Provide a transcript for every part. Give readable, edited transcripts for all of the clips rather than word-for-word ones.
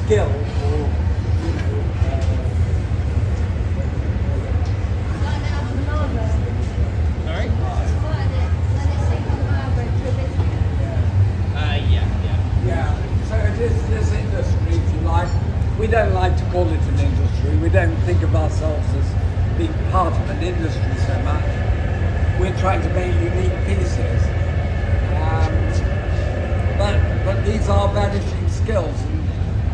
skill or, you know, Sorry? yeah. So it is this industry, if you like. We don't like to call it an industry. We don't think of ourselves as being part of an industry so much. We're trying to make unique pieces. But these are vanishing skills. And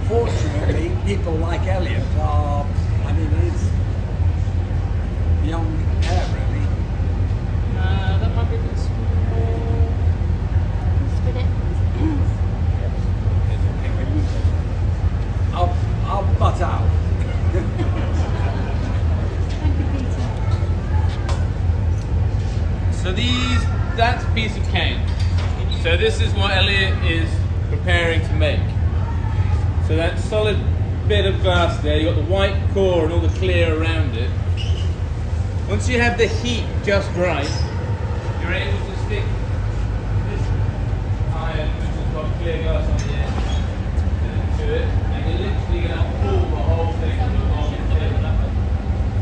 fortunately, people like Elliot are, I mean, it's beyond compare, really. That might be a bit small. Spin it. I'll butt out. Thank you, Peter. So that's a piece of cane. So this is what Elliot is preparing to make. So that solid bit of glass there, you've got the white core and all the clear around it. Once you have the heat just right, you're able to stick this iron, which has got clear glass on the end, to it, and you're literally going to pull the whole thing along the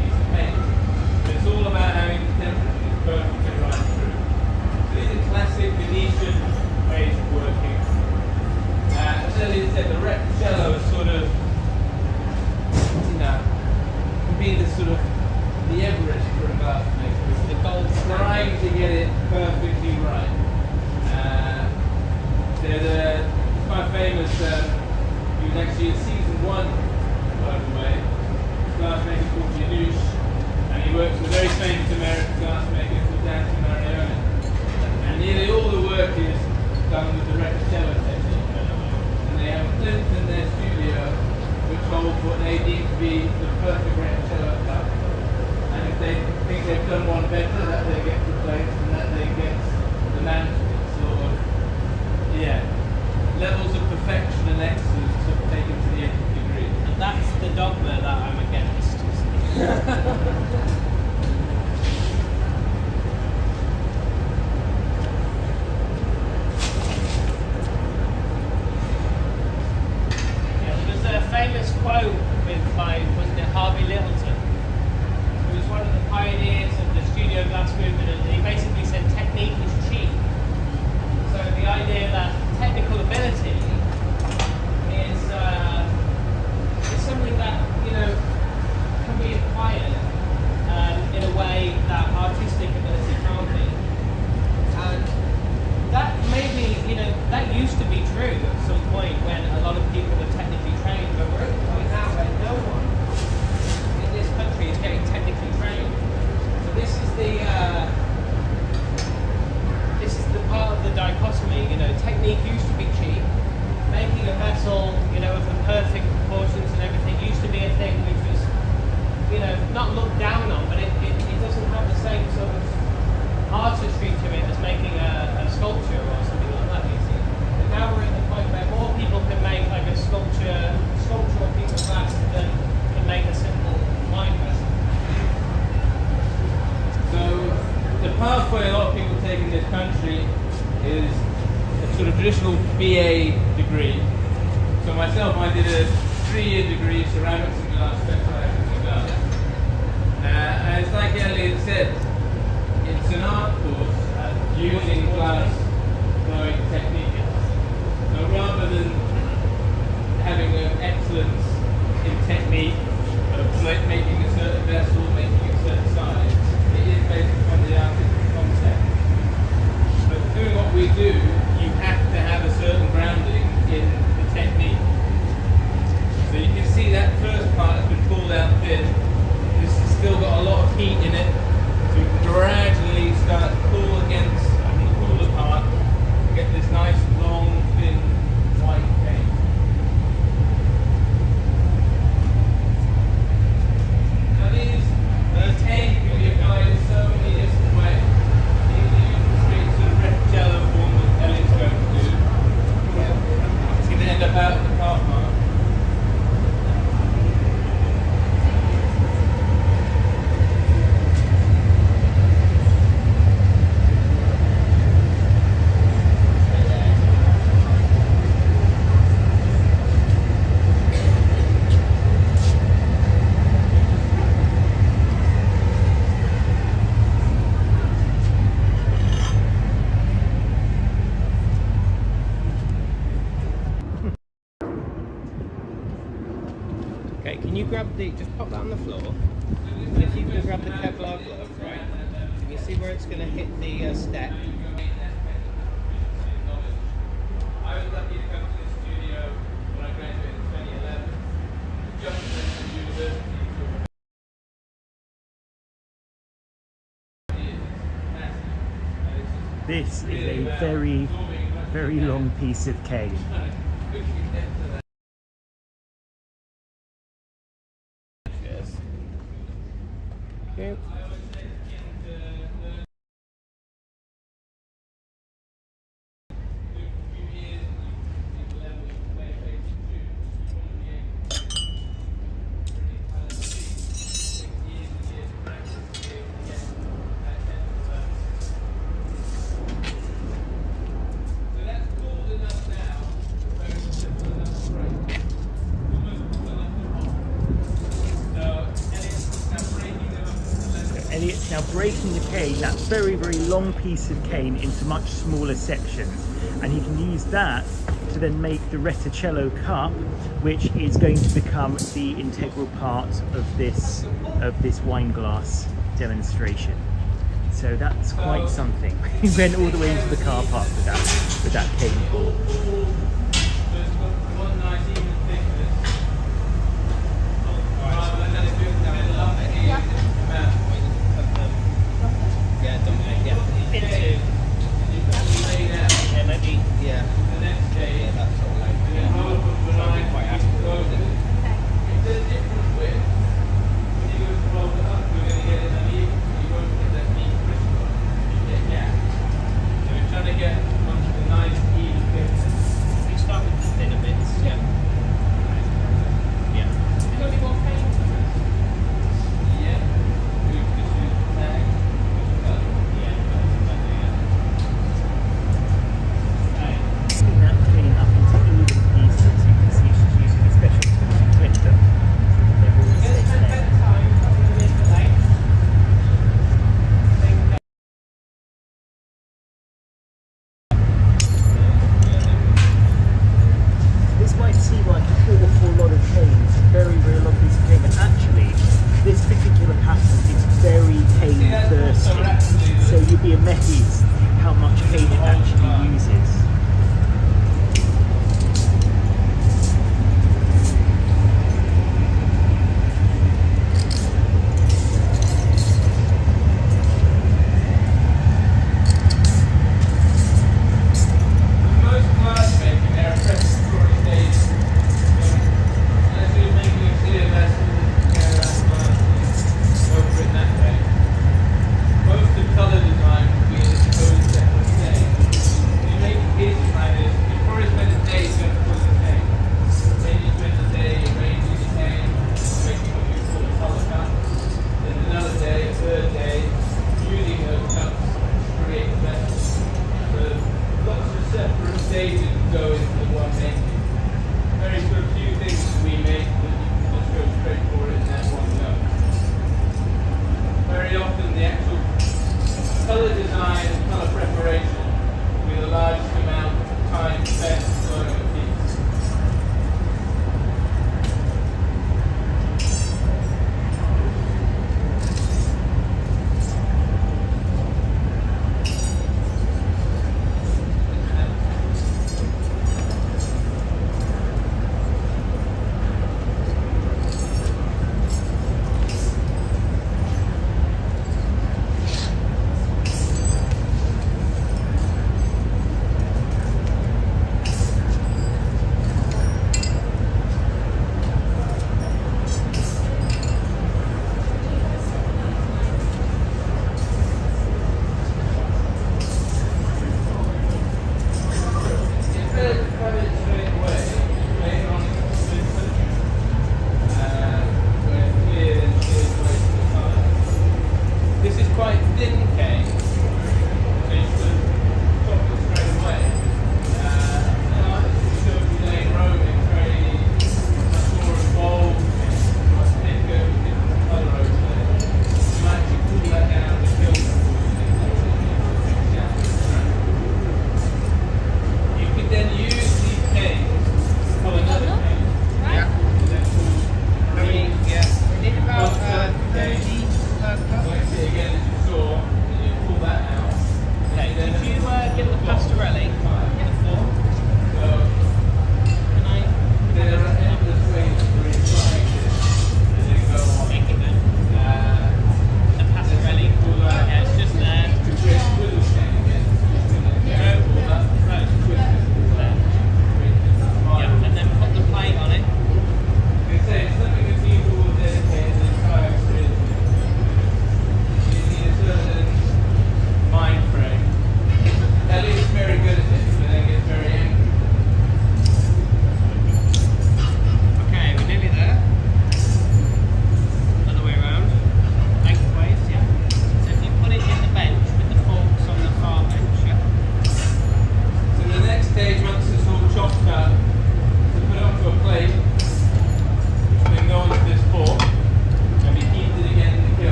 piece of paint. But it's all about having the temperature perfectly right through. So these are classic Venetian ways of working. As Elliot said, the Repicello is sort of, you know, can be the sort of the Everest for a glass maker. It's the gold trying to get it perfectly right. There's quite famous, he was actually in season 1, by the way, glass maker called Janusz, and he works with a very famous American glass maker called Dante Marione. And nearly all the work is done with the Repicello technique. And they have a plinth in their studio which holds what they deem to be the perfect Repicello cup. And if they think they've done one better, that they get replaced and that they get the management sort of, levels of perfection and excellence sort of taken to the nth degree. And that's the dogma that I'm against. There's a famous quote by, wasn't it, Harvey Littleton, who was one of the pioneers of the studio glass movement, and he basically said technique is cheap. So the idea that technical ability is something that, you know, can be acquired in a way that artistic ability can't be. And that maybe, you know, that used to be true at some point when a lot of people were technically trained, but we're at the point now where no one in this country is getting technically trained. So this is the part of the dichotomy, you know, technique used to be cheap. Making a vessel, you know, of the perfect proportions and everything used to be a thing which was, you know, not looked down on, but it doesn't have the same sort of artistry to it as making a sculpture or something like that, you see. But now we're at the point where more people can make like a sculptural piece of glass than can make a simple wine vessel. So the pathway a lot of people take in this country is a sort of traditional BA degree. So myself, I did a 3-year degree, ceramics and glass, specialising in glass. And it's like Elliot said, it's an art course using glass blowing technique. So rather than having an excellence in technique of making a certain vessel, making a certain size, it is based upon the artistic concept. But doing what we do, you have to have a certain grounding in the technique. So you can see that first part has been pulled out thin. This has still got a lot of heat in it. So we can gradually start to pull against and pull apart, get this nice long, thin, white paint. Now these cane can be applied in so many different ways. You can use the straight sort of Repicello form that Elliot's going to do. It's going to end up out in the car park. Can you grab just pop that on the floor, and if you can grab the Kevlar glove, right, can you see where it's going to hit the step? I was lucky to come to the studio when I graduated in 2011, just went to university. This is a very, very long piece of cane. Yes. Okay. Elliot's now breaking the cane, that very, very long piece of cane, into much smaller sections, and he can use that to then make the Reticello cup, which is going to become the integral part of this wine glass demonstration. So that's quite something. He went all the way into the car park with that cane pull.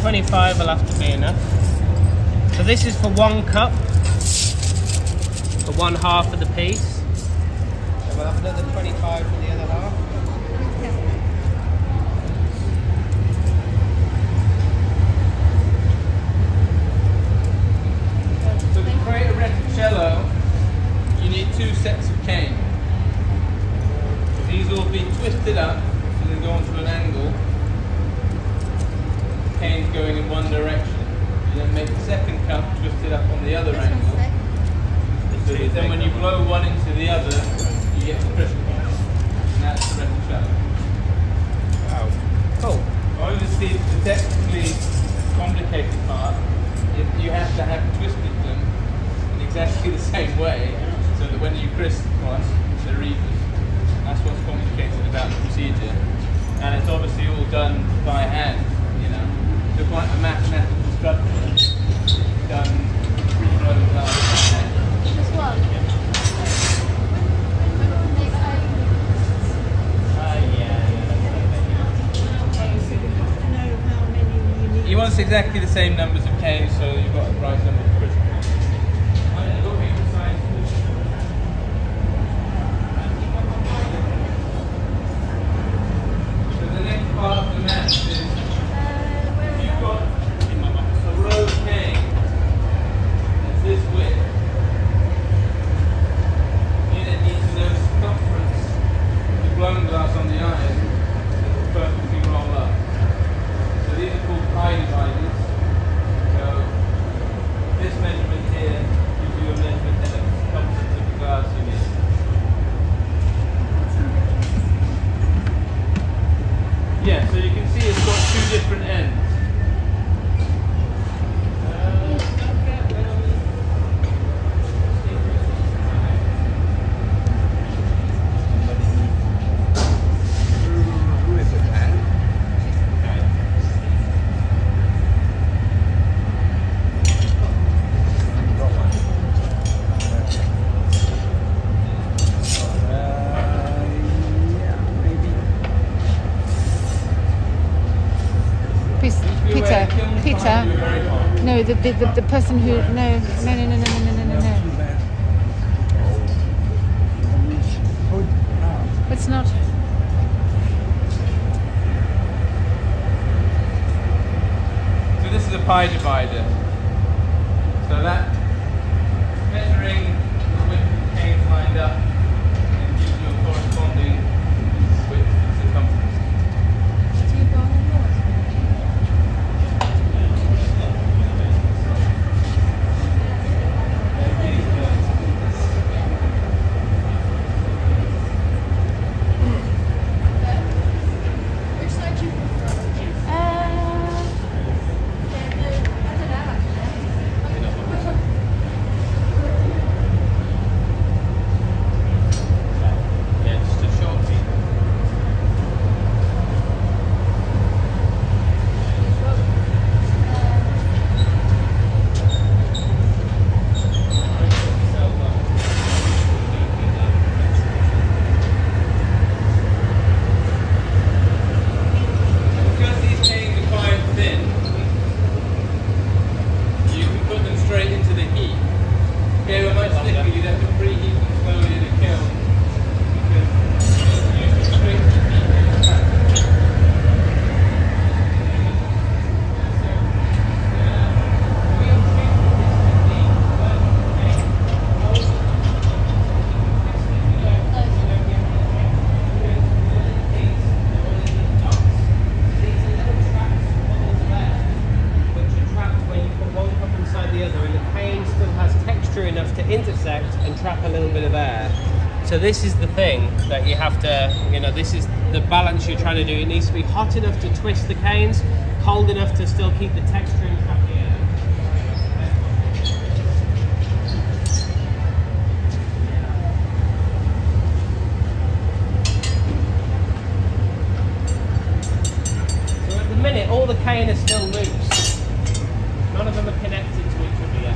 25 will have to be enough. So this is for 1 cup, for 1/2 of the piece. And we'll have another 25 for the other half. So to create a retrocello, you need 2 sets of cane. These will be twisted up and then go onto an angle. Cane's going in one direction. You then make the second cup twisted up on the other angle. So then when you blow one into the other, you get the crystal. And that's the retrocello. Wow. Cool. Obviously, the technically complicated part is you have to have twisted them in exactly the same way so that when you crisscross, they're even. That's what's complicated about the procedure. And it's obviously all done by hand, you know. So quite a mathematical structure done by hand. Just one. He wants exactly the same numbers of canes, so you've got the right number of crystals. So the next part of the math is you've got a row of cane that's this width. You then need to know the circumference of the blown glass on the iron that will perfectly roll up. So these are called pie dividers. So this measurement here gives you a measurement of the circumference of the glass you need. Yeah, so you can see it's got 2 different ends. Who is it, man? Got one. Yeah, maybe. Peter, Peter, no, the person who, no. Not too bad. It's not. So this is a pie divider. So that measuring the width of the canes lined up and gives you a corresponding width and circumference. Yeah, just a short piece. Because these canes are quite thin, you can put them straight into the heat. If they were much thicker, you'd have to preheat them slowly in a kiln. Because you use straight to the heat. Which are trapped when you put one cup inside the other, and the cane still has texture enough to intersect and trap a little bit of air. So this is the thing that you have to, you know, this is the balance you're trying to do. It needs to be hot enough to twist the canes, cold enough to still keep the texture and trap the air. So at the minute, all the cane is still loose. None of them are connected to each other yet.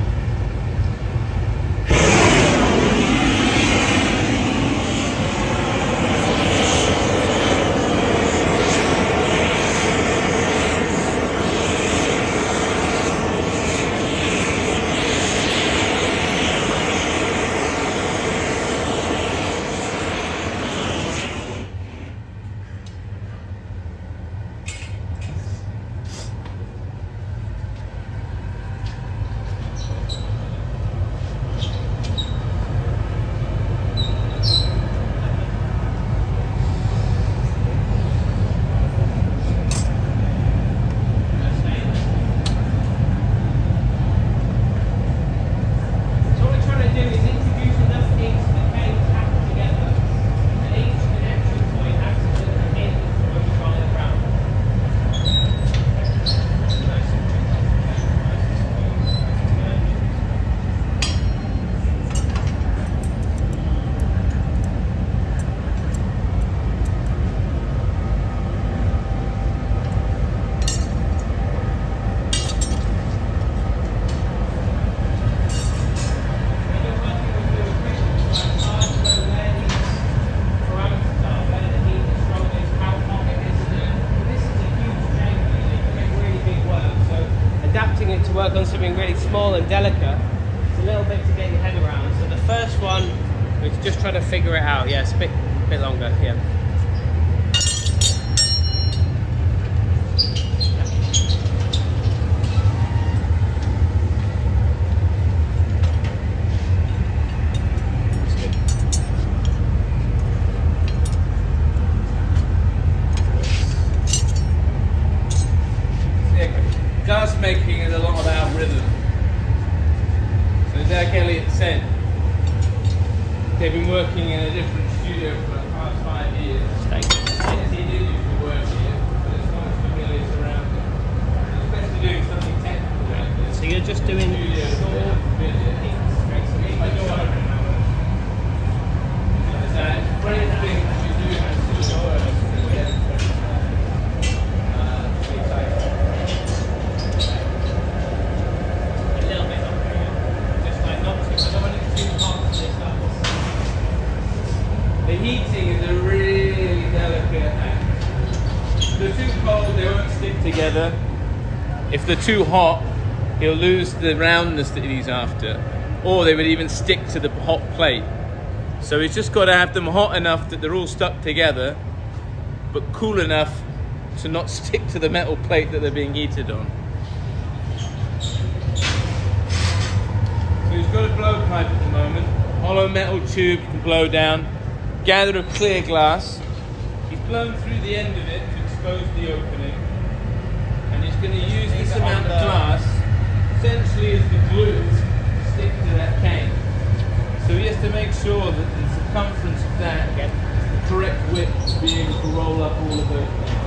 being really small and delicate, it's a little bit to get your head around. So the first one, we're just trying to figure it out. Yeah, it's a bit longer. Yeah. Glass making is a lot about rhythm. So like Elliot said, they've been working in a different studio for the past 5 years. Yes, he did used to work here, but it's not as familiar surrounding. Especially doing something technical like this. So you're just doing short hits. Great thing that you do have to do the heating is a really delicate act. If they're too cold, they won't stick together. If they're too hot, he'll lose the roundness that he's after. Or they would even stick to the hot plate. So he's just got to have them hot enough that they're all stuck together, but cool enough to not stick to the metal plate that they're being heated on. So he's got a blow pipe at the moment. Hollow metal tube you can blow down. Gather a clear glass. He's blown through the end of it to expose the opening. And he's going to use this amount of glass essentially as the glue to stick to that cane. So he has to make sure that the circumference of that is the correct width to be able to roll up all of those things.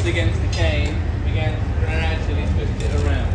against the cane, began to gradually twist it around.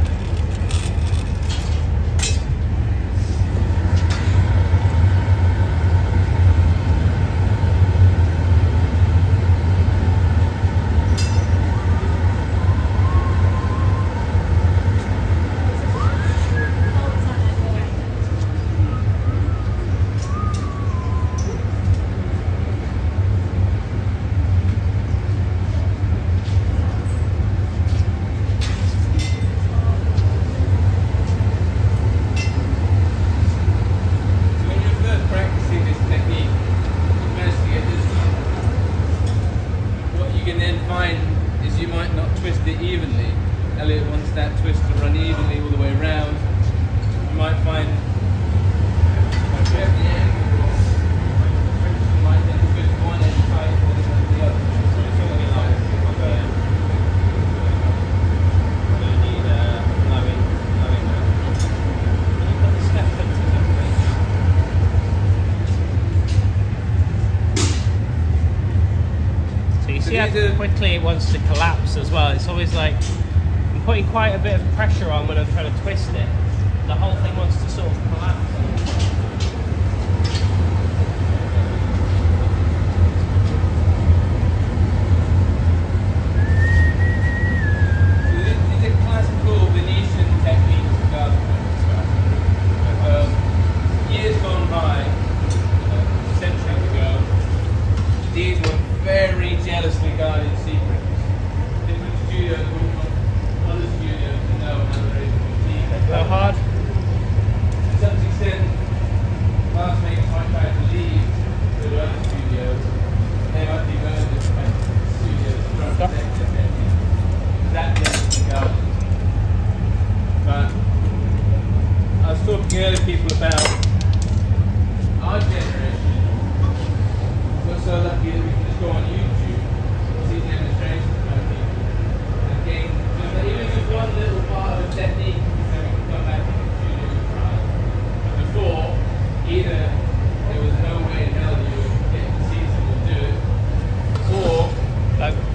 Elliot wants that twist to run evenly all the way around. You might find at the end, you might then twist one end tight and then the other. So it's going to be like You need blowing now. You put the step punches on, please. So you see how quickly it wants to collapse as well. It's always like I'm putting quite a bit of pressure on when I'm trying to twist it. The whole thing wants to sort of collapse. These are classical Venetian techniques of garden. Years gone by, centuries ago, these were very jealously guarded secrets. Different studios wouldn't want other studios to know how they're able to achieve that. Blow hard. To some extent, classmates might try to leave to other studios. They might be going to different studios to try to protect their technique. That jealously guarded. But I was talking to earlier people about our generation. We're so lucky that we can just go on YouTube and see demonstrations by people and gain even just one little part of a technique, then we can come back in the studio and try. Before, either there was no way in hell you would get to see someone do it, or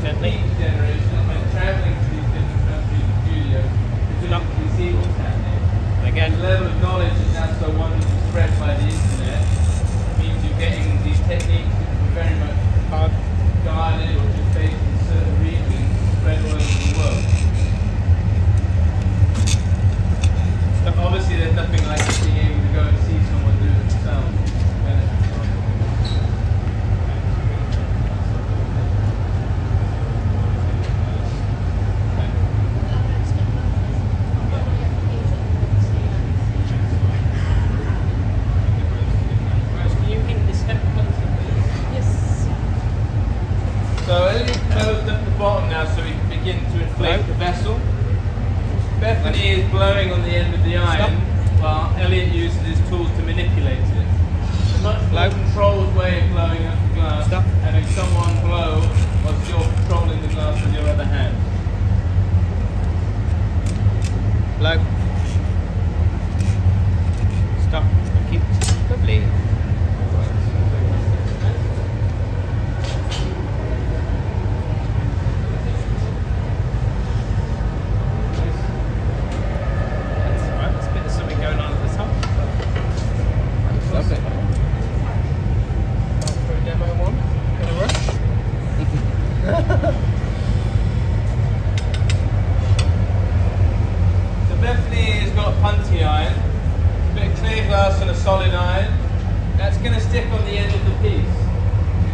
Gently. each generation when travelling to these different countries and studios to actually see what's happening. Again. The level of knowledge is now so wonderfully spread by the internet means you're getting these techniques that are very much Hard. guarded or just based in certain regions spread all over the world. So obviously there's nothing like being able to go and see someone do it themselves. Can you hit the step punches, please? So Elliot closed up the bottom now so we can begin to inflate the vessel. Bethany is blowing on the end of the iron while Elliot uses his tools to manipulate it. A much more controlled way of blowing up the glass, having someone blow whilst you're controlling the glass with your other hand. Blow. Stop. Keep. Lovely. That's alright. There's a bit of something going on at the top. Lovely. For a demo one. In a rush. So Bethany has got punty iron, a bit of clear glass and a solid iron. That's going to stick on the end of the piece.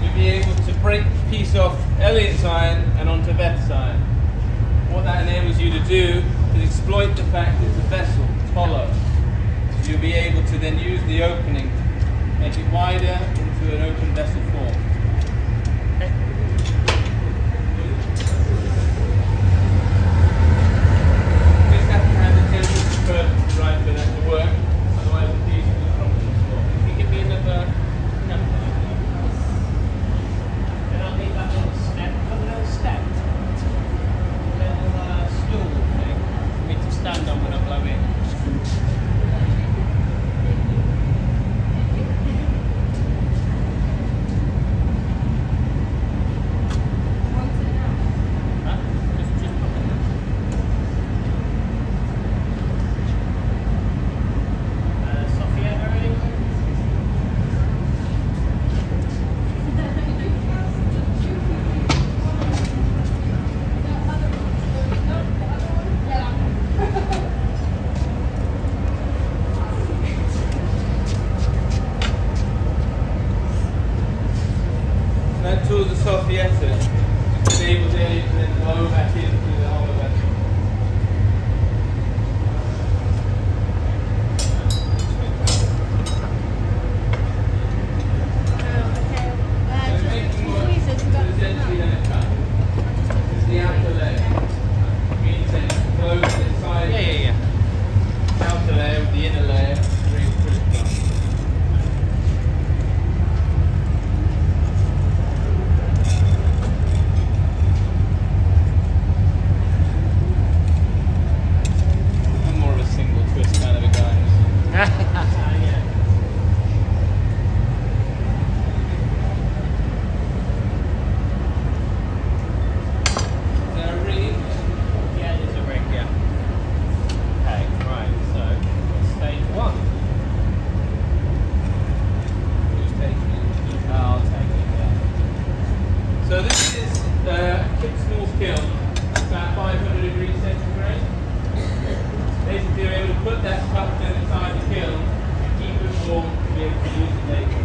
You'll be able to break the piece off Elliot's iron and onto Beth's iron. What that enables you to do is exploit the fact that it's a vessel, it's hollow. So you'll be able to then use the opening, make it wider into an open vessel form. Just have to have the temperature perfect right for that to work, otherwise the piece will just crumble to the floor. Can you give me another number? Then I'll need that little step. Got a little step. Little stool thing for me to stand on when I blow in. kiln, about 500 degrees centigrade. Basically, you're able to put that cup inside the kiln and keep it warm to be able to use it later.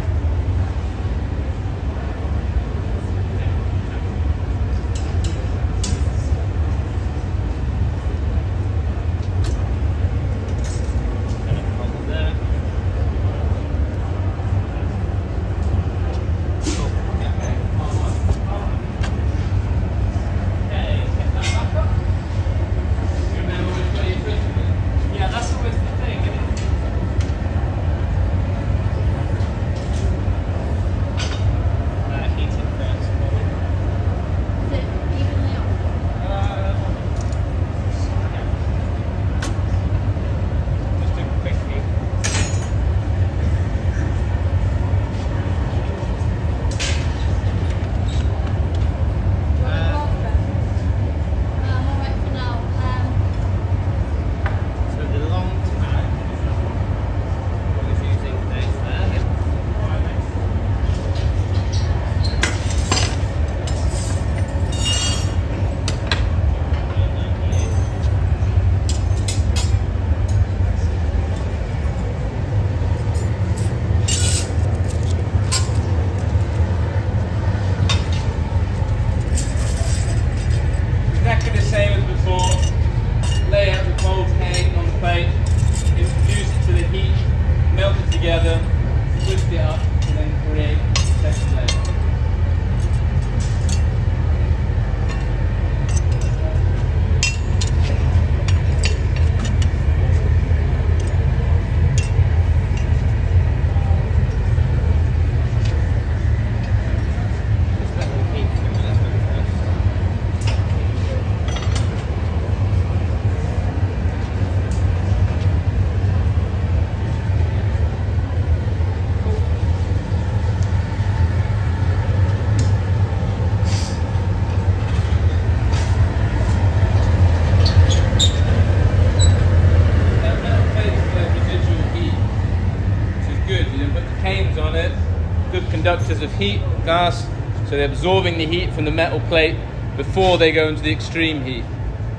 Conductors of heat, gas, so they're absorbing the heat from the metal plate before they go into the extreme heat.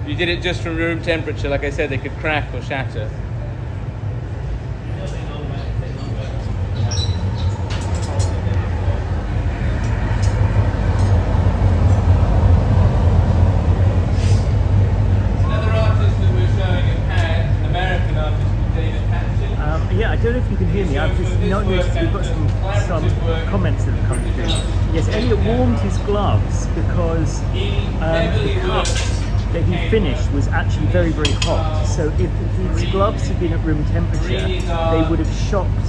If you did it just from room temperature, like I said, they could crack or shatter. Another artist that we're showing in Pan, an American artist called David Patterson. Yeah, I don't know if you can hear me. I've just noticed we've got some comments that have come through. Yes, Elliot warmed his gloves because the cup that he finished was actually very, very hot. So if his gloves had been at room temperature, they would have shocked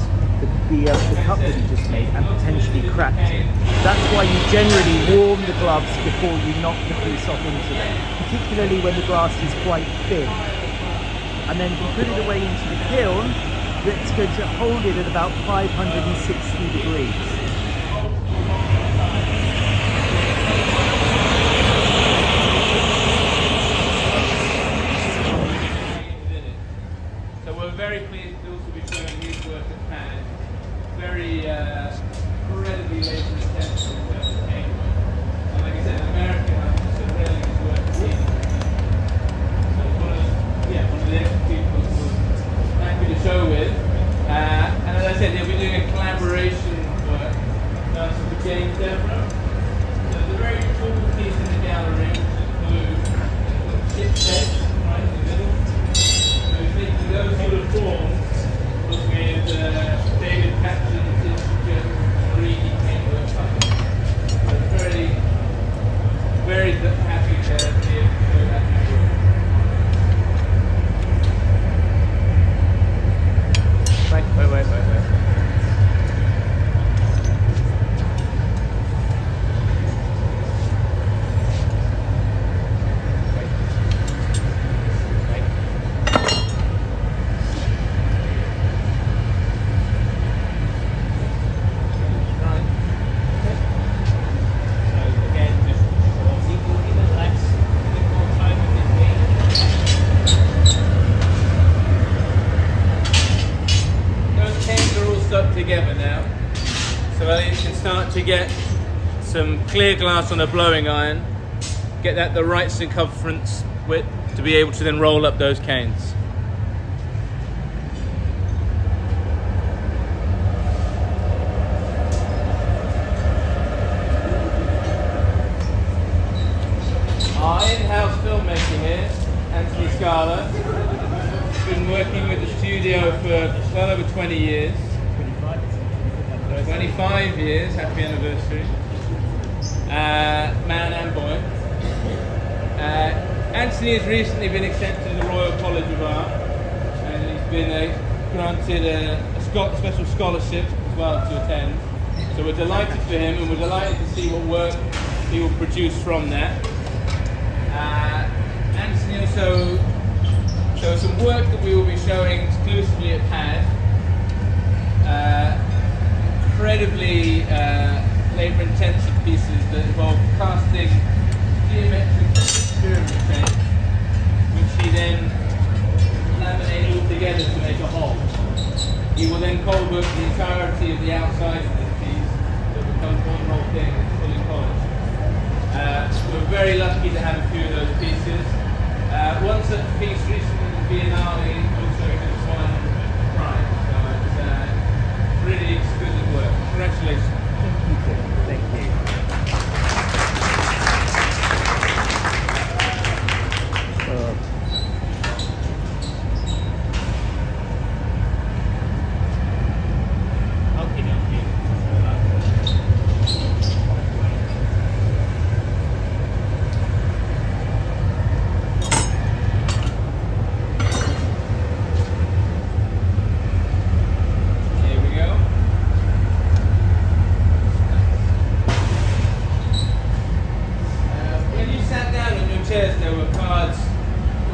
the cup that he just made and potentially cracked it. That's why you generally warm the gloves before you knock the piece off into them, particularly when the glass is quite thin. And then you put it away into the kiln. That's going to hold it at about 560 degrees. So we're very pleased to also be showing his work at Pan. Very incredibly late in the test in terms of cane work. And like I said, an American artist that really his work is easy. So one of the excellent people was happy to show with. And as I said, they'll be doing a collaboration work with James Deborah. So there's a very cool piece in the gallery which includes chip sets right in the middle. So we're thinking those sort of forms with David Patterson's intricate 3D paintwork. So very, very happy to be able to show that work. Wait. Together now, so Elliot can start to get some clear glass on a blowing iron get that the right circumference width to be able to then roll up those canes. Our in-house filmmaker here, Anthony Scala, has been working with the studio for well over 20 years. 25 years, happy anniversary. Man and boy. Anthony has recently been accepted to the Royal College of Art, and he's been granted a special scholarship as well to attend. So we're delighted for him, and we're delighted to see what work he will produce from that. Anthony also shows some work that we will be showing exclusively at PAD. Incredibly labour-intensive pieces that involve casting geometric pyramid shapes, which he then laminated all together to make a whole. He will then cold work the entirety of the outside of this piece that becomes one whole thing that's fully polished. We're very lucky to have a few of those pieces. One such piece recently at the Biennale also has won a prize, so it's really exquisite work. Congratulations. Thank you. Thank you. There were cards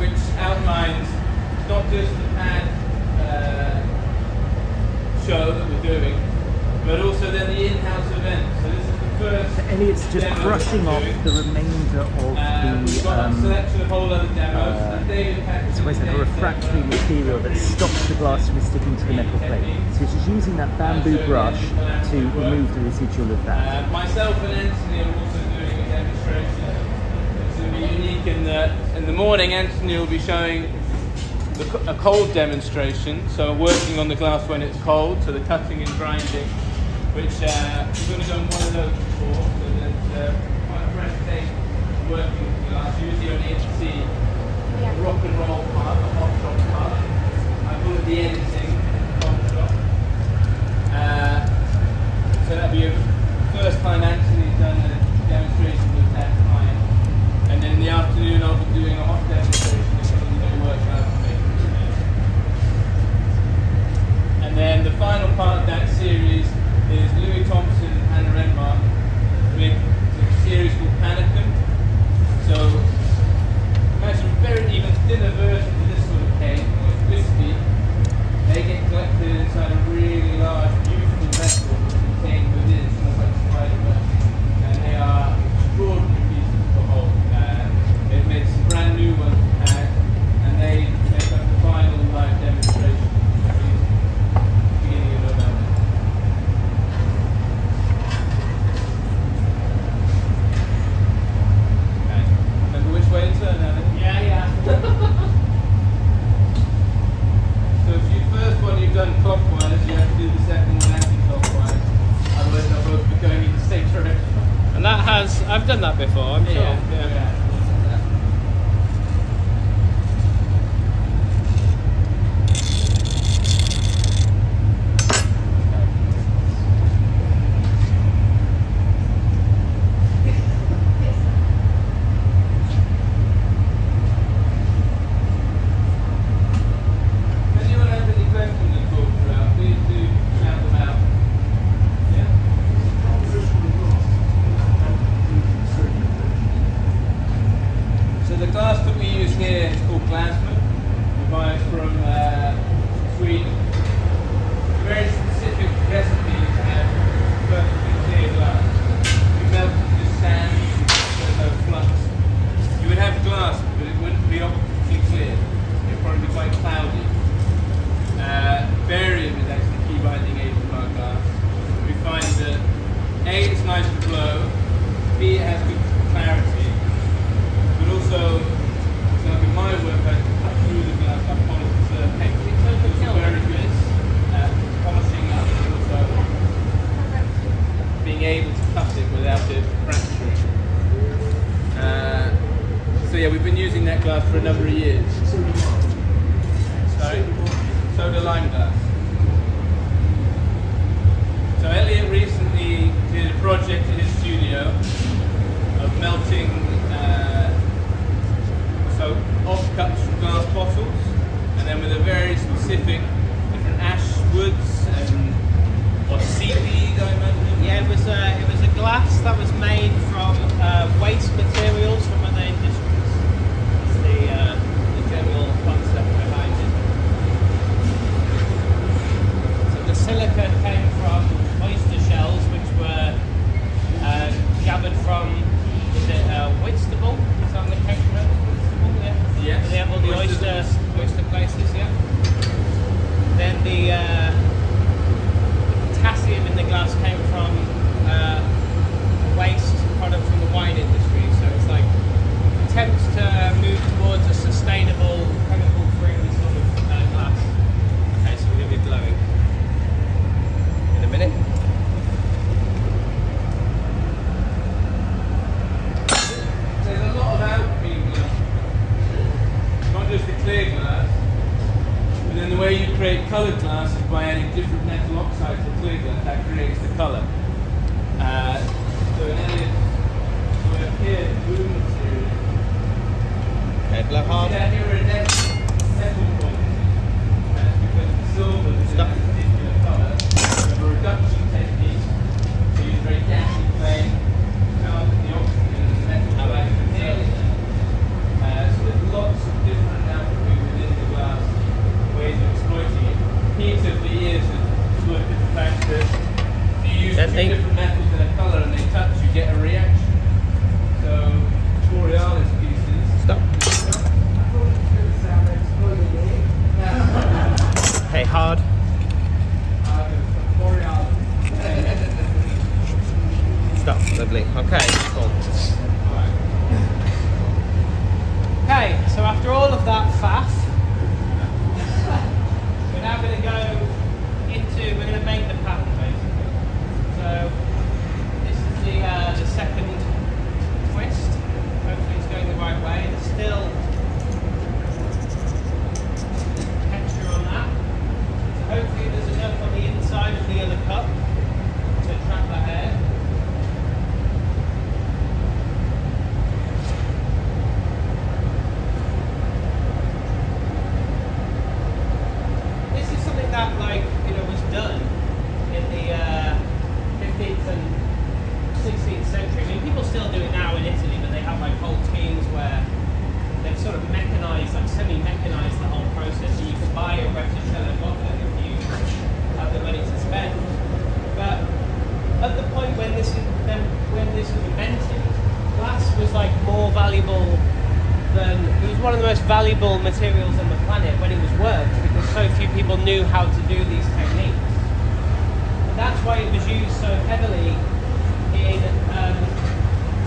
which outlined not just the PAD show that we're doing, but also then the in-house event. So this is the first. So Elliot's just brushing off the remainder of we've got a selection of whole other demos. it's always like a refractory material that stops the glass from sticking to the metal plate. So he's just using that bamboo brush to remove the residual of that. Myself and Anthony are also doing a demonstration. Unique in the morning. Anthony will be showing a cold demonstration, so working on the glass when it's cold, so the cutting and grinding, which we've only done one of those before, so there's quite a breathtaking working with the glass. Usually only get to see the rock and roll part, the hot shot part. I call it the editing hot shot. So that'll be the first time Anthony's done a demonstration with that client. And then in the afternoon I'll be doing a hot demonstration of some of the new work I've made. And then the final part of that series is Louis Thompson and Hannah Renmark with a series called Panicum. So imagine very even thinner versions of this sort of cake, almost wispy. They get collected inside a really large, beautiful vessel contained within small spider. And they are extraordinary pieces to behold. They've made some brand new ones and they make up the final live demonstration at the beginning of November. Okay. Remember which way to turn now? Yeah. So if you first one you've done clockwise, you have to do the second one anti-clockwise. Otherwise they'll both be going in the same direction. And that has, I've done that before, I'm sure. Yeah. yeah, we've been using that glass for a number of years. Sorry, soda lime glass. So Elliot recently did a project in his studio of melting so offcuts from glass bottles, and then with a very specific different ash woods and or seaweed, I imagine. Yeah, it was a glass that was made from waste materials from other industries. It's the general concept behind it. So the silica came from oyster shells, which were gathered from, is it Whitstable? Is that on the Cape Road? Whitstable, yeah. Yes. They have all the oyster places, yeah. Then the potassium in the glass came from waste product from the wine industry. So it's like attempts to move towards a sustainable, chemical-free sort of glass. Okay, so we're going to be blowing in a minute. There's a lot of alchemy in glass. Not just the clear glass, but then the way you create coloured glass is by adding different metal oxides to clear glass. That creates the colour. So in Elliot's work here, blue material. Okay, blow hard. See that iridescent metal quality? That's because the silver is in a particular colour. We have a reduction technique, so use very gassy flame, balance the oxygen and the metal black material. So there's lots of different alchemy within the glass, ways of exploiting it. Peter for years has looked at the fact that if you use two different metals in a colour and they touch, you get a reaction. So Borealis pieces. Stop. Okay, hard. Stop. Lovely. Okay, cool. Okay, so after all of that faff, we're now going to go we're going to make the pattern basically. So this is the second twist. Hopefully it's going the right way. There's still texture on that. So hopefully there's enough on the inside of the other cup to trap that air. This is something that, like, was done in the 15th and 16th century. I mean, people still do it now in Italy, but they have like whole teams where they've sort of mechanized, like semi-mechanized the whole process. So you can buy a Retticello goblet if you have the money to spend. But at the point when this was invented, glass was like more valuable than, it was one of the most valuable materials on the planet when it was worked, because so few people knew how to do these techniques. And that's why it was used so heavily in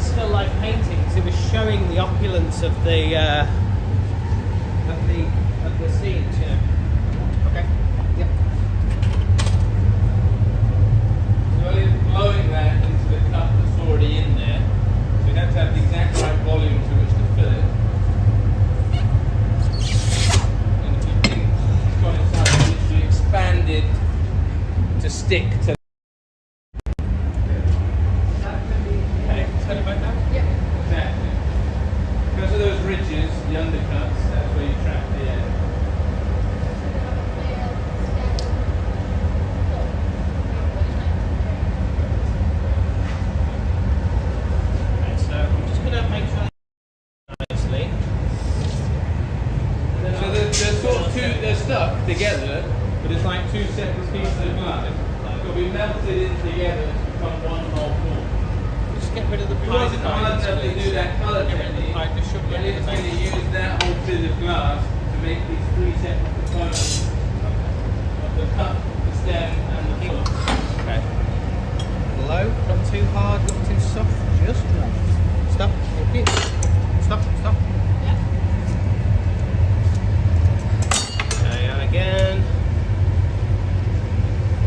still life paintings. It was showing the opulence of the scenes, Okay. Yep. So Elliot's blowing that into the cup that's already in there. So we have to have the exact right volume to which to fill it. And if you think it's got inside, it needs to be expanded to stick to. Okay, tell you about that? Yeah. Exactly. Because of those ridges, the undercuts, that's where you trap the air. Okay, so I'm just going to make sure nicely. So they're sort of they're stuck together, but it's like two separate pieces of glass. They'll be melted in together to become one whole form. Just get rid of the It pipe. wasn't hard enough to do that colour technique. The sugar. Elliot's going to use that whole bit of glass to make these three separate components of the cup, the stem, and the foot. Okay. Low, not too hard, not too soft, just right. Stop. Thank you. Stop. Okay, and again.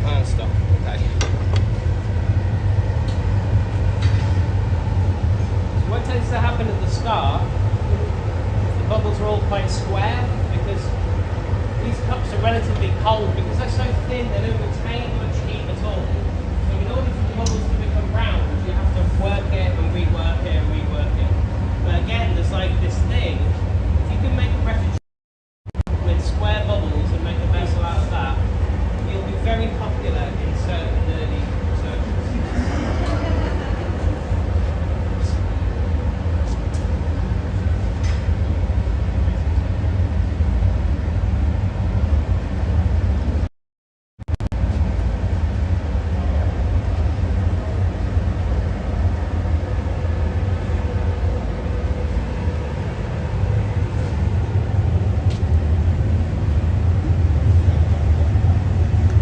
And stop. Okay. So what tends to happen at the start bubbles are all quite square because these cups are relatively cold because they're so thin. They don't retain much heat at all. So in order for the bubbles to become round, you have to work it and rework it and rework it. But again, there's like this thing. If you can make a record with square bubbles and make a vessel out of that, you'll be very popular in certain nerdy circles.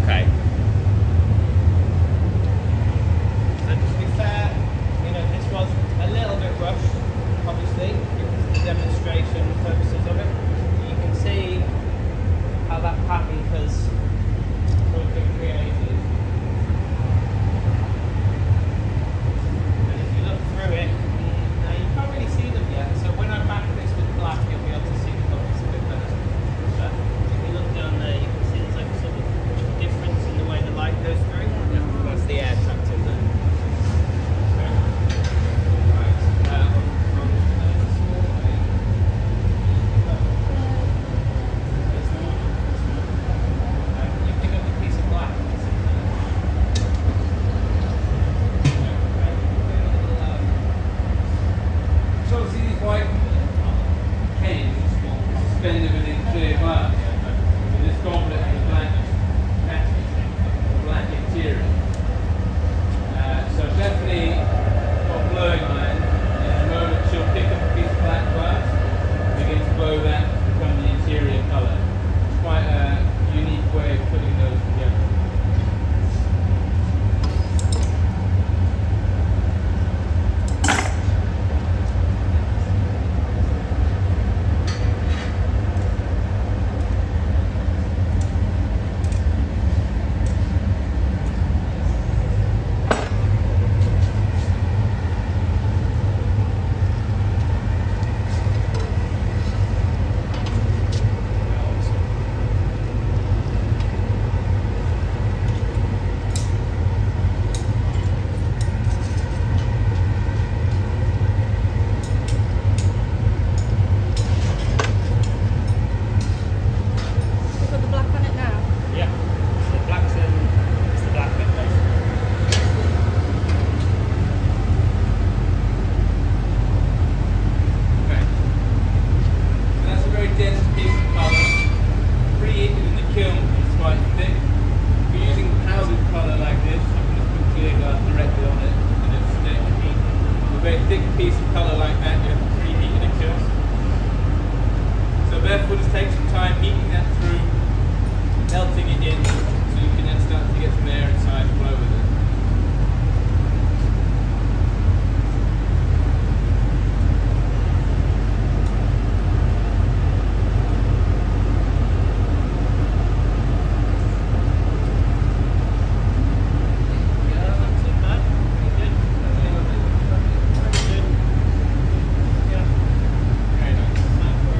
Okay. And to be fair, you know, this was a little bit rushed, obviously, because of the demonstration purposes of it. You can see how that pattern has sort of been created. And if you look through it, now you can't really see them yet. So when I back this with black, you'll be able to see the colours a bit better. But if you look down there, you can see there's like a sort of difference in the way the light goes through. That's the air trapped in there. You pick up a piece of black. So obviously these white canes suspended within clear glass. And this goblet has a black pattern, a black interior. So definitely got blowing iron. In a moment she'll pick up a piece of black glass, begin to blow that to become the interior colour. It's quite a unique way of putting those together. Put the black on it now. Yeah. So the black's in, it's the black bit basically. Okay. So that's a very dense piece of colour. Preheated in the kiln, it's quite thick. If you're using powdered colour like this, you can just put clear glass directly on it and it's stick. A very thick piece of colour like that, you have to preheat in a kiln. So therefore just take some time heating that through, melting it in, so you can then start to get some air inside and blow with it. Yeah, not too bad. Pretty good. Pretty good. Yeah. Very nice. Time for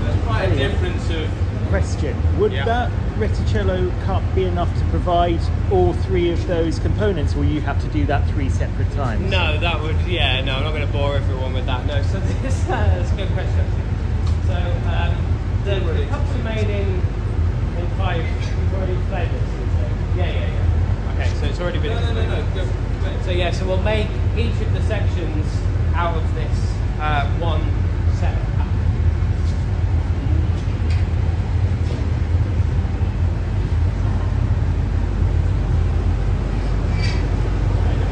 There's quite a difference of Question, would Yeah. that Reticello cup be enough to provide all three of those components, or will you have to do that 3 separate times? No, that would, yeah, no, I'm not going to bore everyone with that. No, so this, that's a good question actually. So, the cups are made in 5, you've already played this? Yeah. Okay, so it's already been no. Go. So yeah, so we'll make each of the sections out of this one set.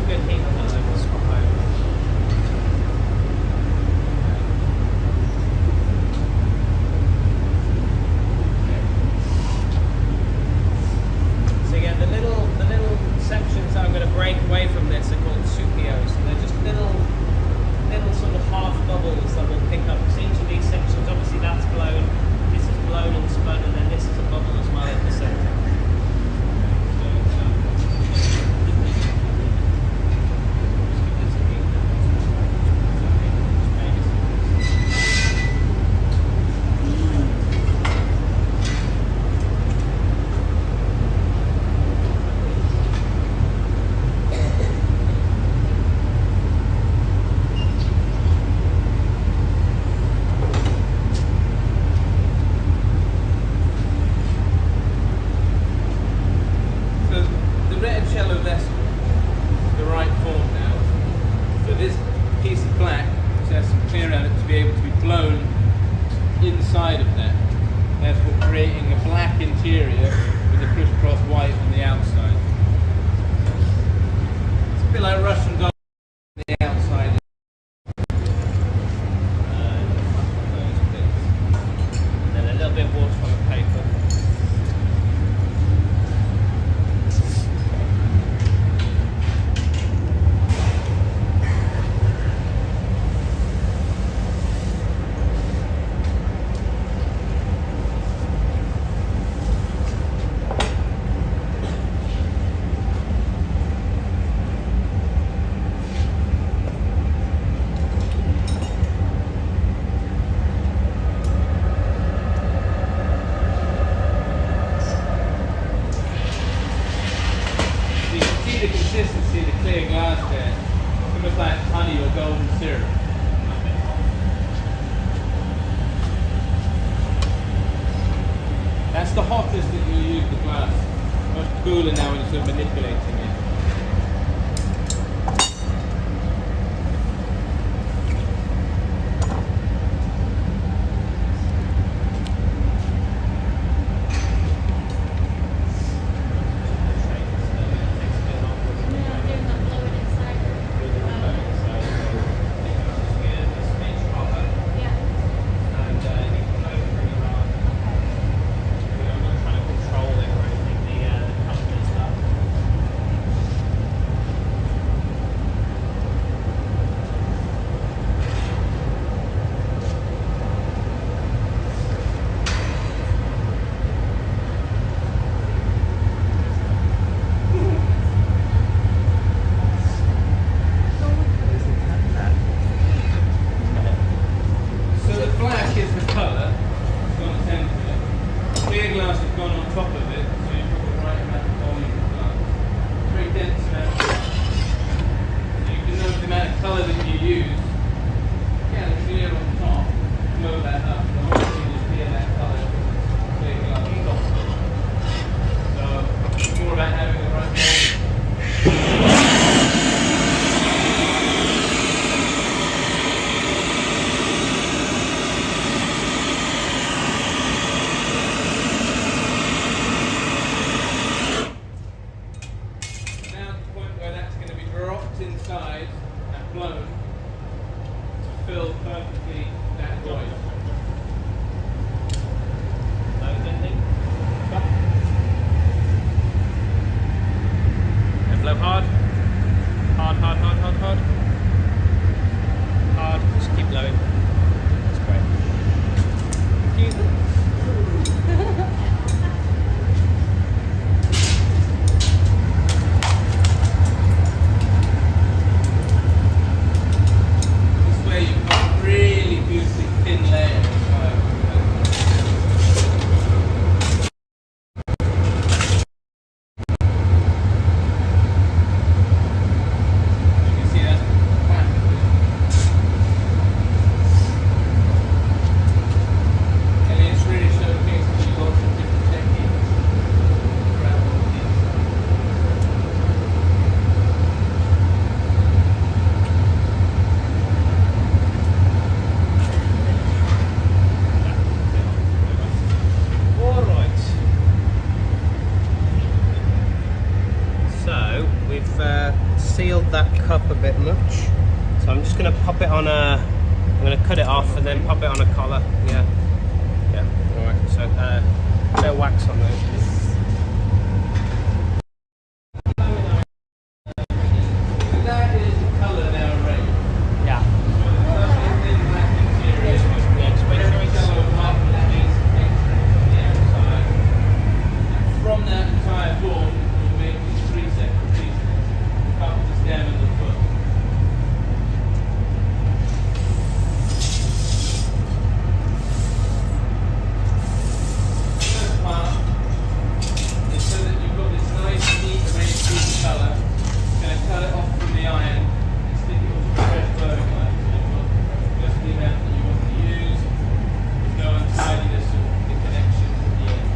Good heat on that, then we'll swap over. So yeah, the clear glass there. It's almost like honey or golden syrup. That's the hottest that you use the glass. Much cooler now when you're sort of manipulating it. Inside and blown to fill perfectly that void. And blow hard. Hard, hard, hard, hard, hard. Hard, just keep blowing. That's great. Thank you. Sealed that cup a bit much, so I'm just going to pop it on a, I'm going to cut it off and then pop it on a collar. Yeah, alright, so a bit of wax on those. That is the colour now, red. Yeah. From that entire form, we'll make these 3 separate pieces. Up the stem and the foot. The first part is so that you've got this nice, neat, arranged piece of colour. You're going to cut it off from the iron and stick it onto the fresh blowing line. So you've got just the amount that you want to use. There's no untidiness of the connection at the end.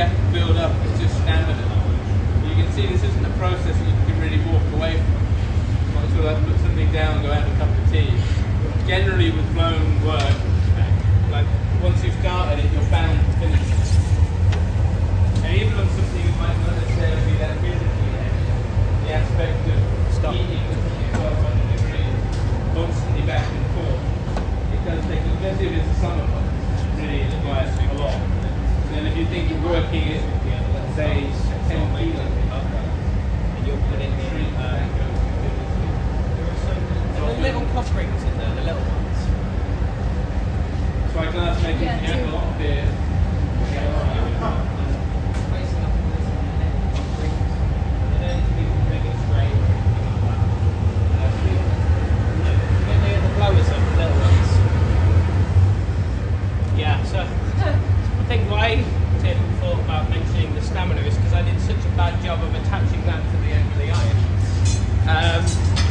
have to build up is just stamina. You can see this isn't a process that you can really walk away from. You might sort of have to put something down and go have a cup of tea. Generally with blown work, like once you've started it, you're bound to finish it. And even on something that might not necessarily be that physically heavy, the aspect of heating at 1200 degrees, constantly back and forth, it does take, especially if it's a summer month, really requires a lot. So then if you think you're working at, let's say, 10 kilos, and you're putting in the little cough rings in there, the little ones. so I glass making a lot of beer. Blowers up, the little ones. Yeah, so I think why Tim thought about mentioning the stamina is because I did such a bad job of attaching that to the end of the iron.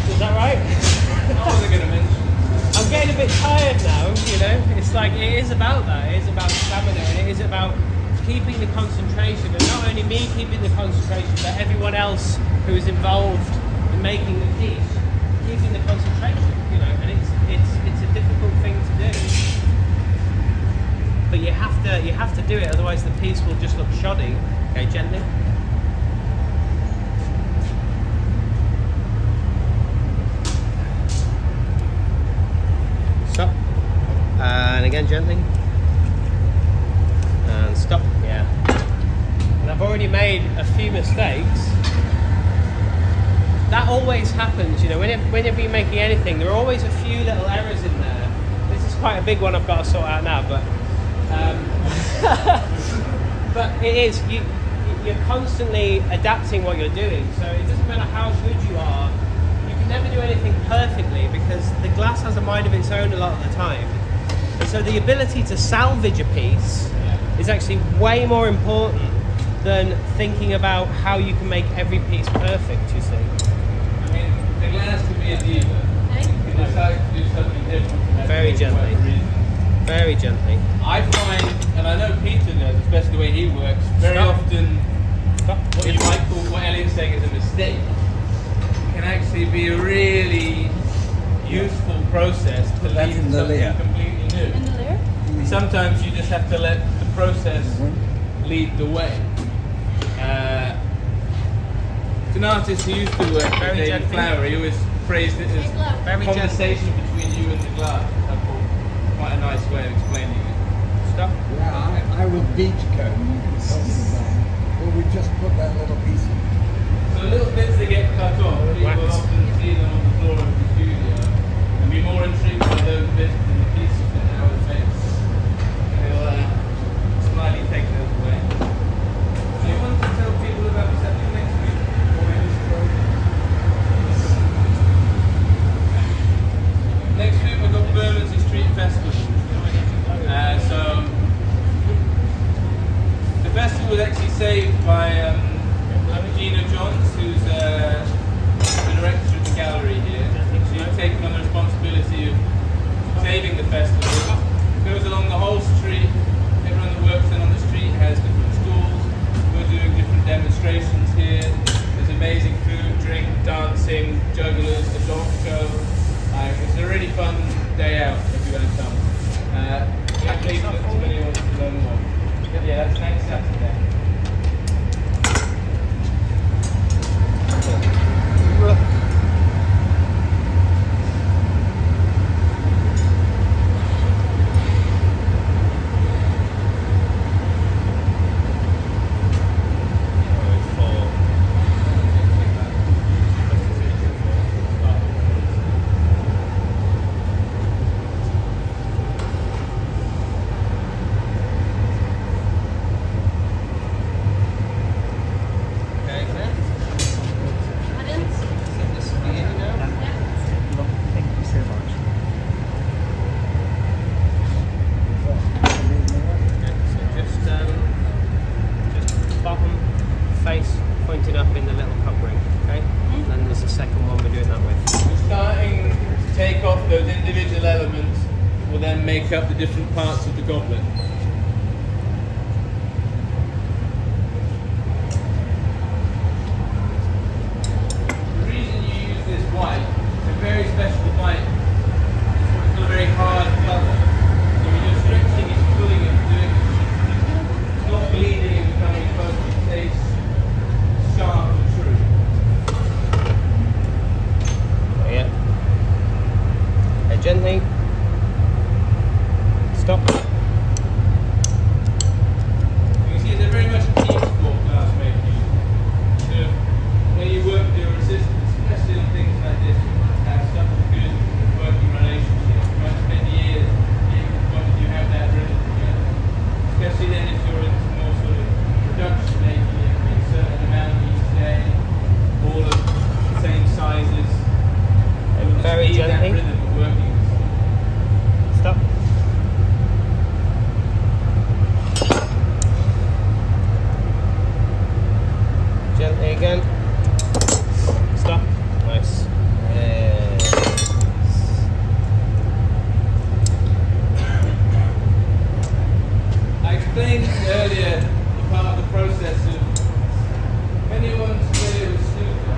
Is that right? I wasn't going to mention it. I'm getting a bit tired now, you know. It's like, it is about that. It is about stamina, and it is about keeping the concentration, and not only me keeping the concentration, but everyone else who is involved in making the piece, keeping the concentration, you know. And it's a difficult thing to do, but you have to do it, otherwise the piece will just look shoddy. Okay, gently. Stop. And again, gently. And stop. Yeah. And I've already made a few mistakes. That always happens, you know, whenever you're making anything, there are always a few little errors in there. This is quite a big one I've got to sort out now, but but it is, you're constantly adapting what you're doing, so it doesn't matter how good you are, you can never do anything perfectly because the glass has a mind of its own a lot of the time. And so the ability to salvage a piece is actually way more important than thinking about how you can make every piece perfect, you see. I mean, the glass can be a diva. You can decide to do something different. Very gently. Very gently. I find, and I know Peter knows, especially the way he works, very often what you might call, what Elliot's saying is a mistake, can actually be a really useful process to lead to something completely new. In the layer? Sometimes you just have to let the process lead the way. To an artist who used to work with David Flower, he always phrased it as Very conversation between you and the glass. I thought quite a nice way of explaining it. Stop. Yeah, I will beach comb, you can tell me that. Well, we just put that little piece in. So little bits that get cut off, people will often see them on the floor of the studio and be more intrigued by those bits than the pieces that are out of face. They'll slightly take those away. Do you want to tell people about what's happening next week? Next week we've got Bermondsey Street Festival. So the festival was actually saved by Gina Johns, who's the director of the gallery here. She's taken on the responsibility of saving the festival. It goes along the whole street. Everyone that works in on the street has different stalls. We're doing different demonstrations here. There's amazing food, drink, dancing, jugglers, a dog show. It's a really fun day out if you want to come. Can't leave it to anyone wants to learn more. Yeah, that's next Saturday. Up the different parts of the goblet. again. Stop. Nice. I explained earlier the part of the process of if anyone's familiar with snooker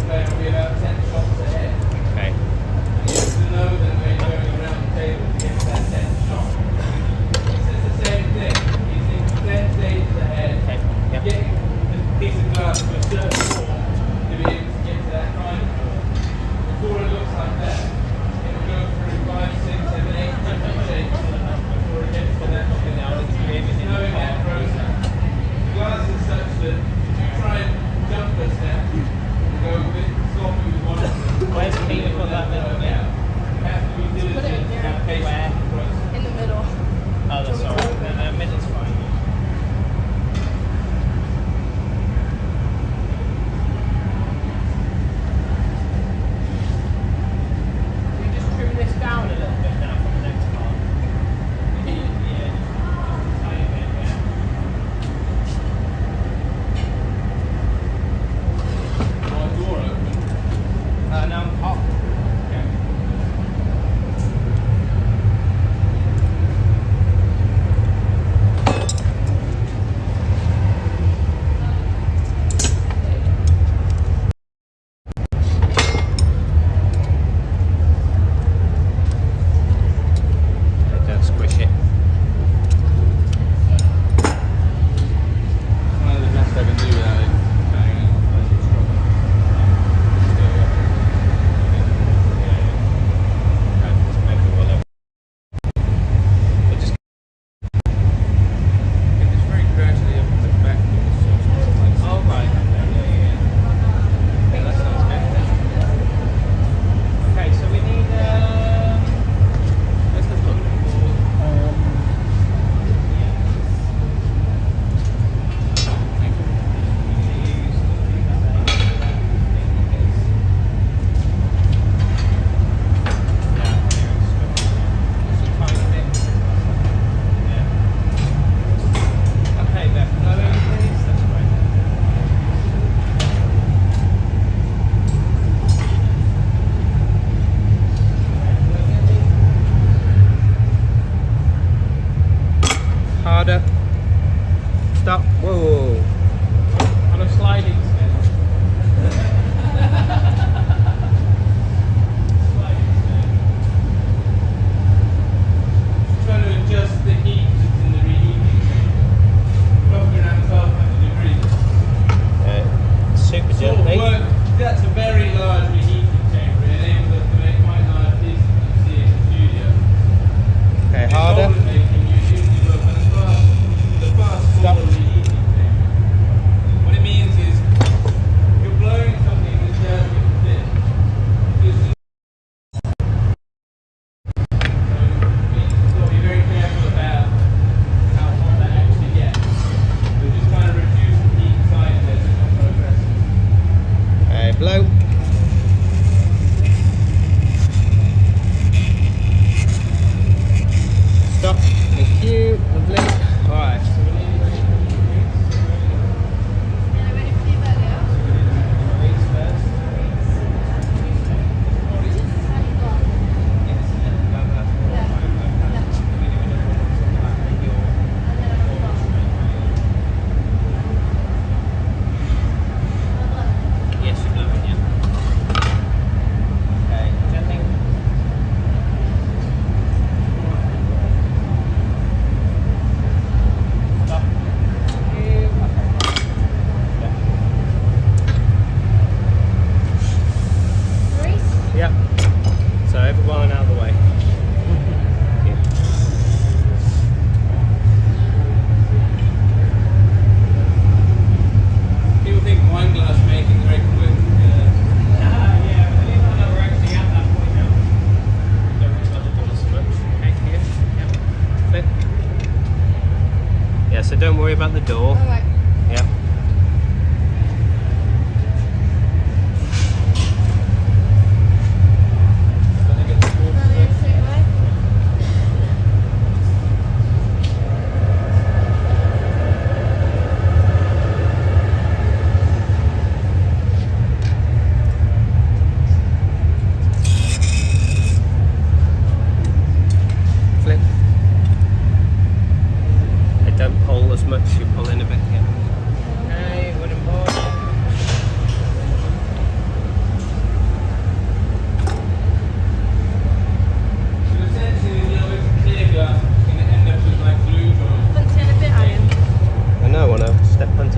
player will be about 10 shots ahead. Okay. And you have to know that when you're going around the table to get to that 10th shot. This is the same thing. He's in 10 stages ahead. Okay. Yep. Getting the piece of glass to a certain form to be able to get to that final form. Before it looks like that, it will go through 5, 6, 7, 8 different shapes before it gets to that point. Now it's knowing that process. The glass is such that if you try and jump a step, go a bit sloppy with one of them. Where's Peter put that little bit? You have to be diligent and have patience with the process. In the middle. Oh, that's alright. No, middle's fine. We just trim this down a little bit now for the next part. Yeah, just a tiny bit, yeah. One door open. Now I'm hot. Okay. Don't squish it. One of the best I can do without it banging unless it's dropping. Get this very gradually up at the back of the sauce. Like so. Oh, right. Yeah, that sounds good. Okay, so we need, Let's just look. Thank you. Okay, Beth, blowing please. That's great. Harder. Stop. Whoa. On a sliding scale. Trying to adjust the heat that's in the reheating chamber. Roughly around 1200 degrees. Super Sort of work. That's a very large reheating chamber. It enables us to make quite large pieces that you see in the studio. Okay, In harder. goblet making, you usually work on the fast Stop. smaller reheating chamber. What it means is you're blowing something that's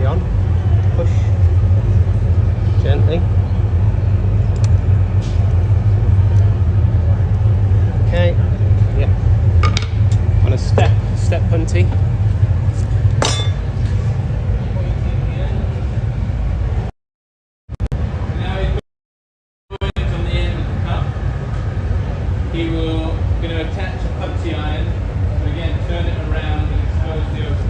gently on. Push gently. Okay, yeah. On a step punty. Now he's putting it on the end of the cup. He will going to attach a punty iron, and again turn it around and expose the opening.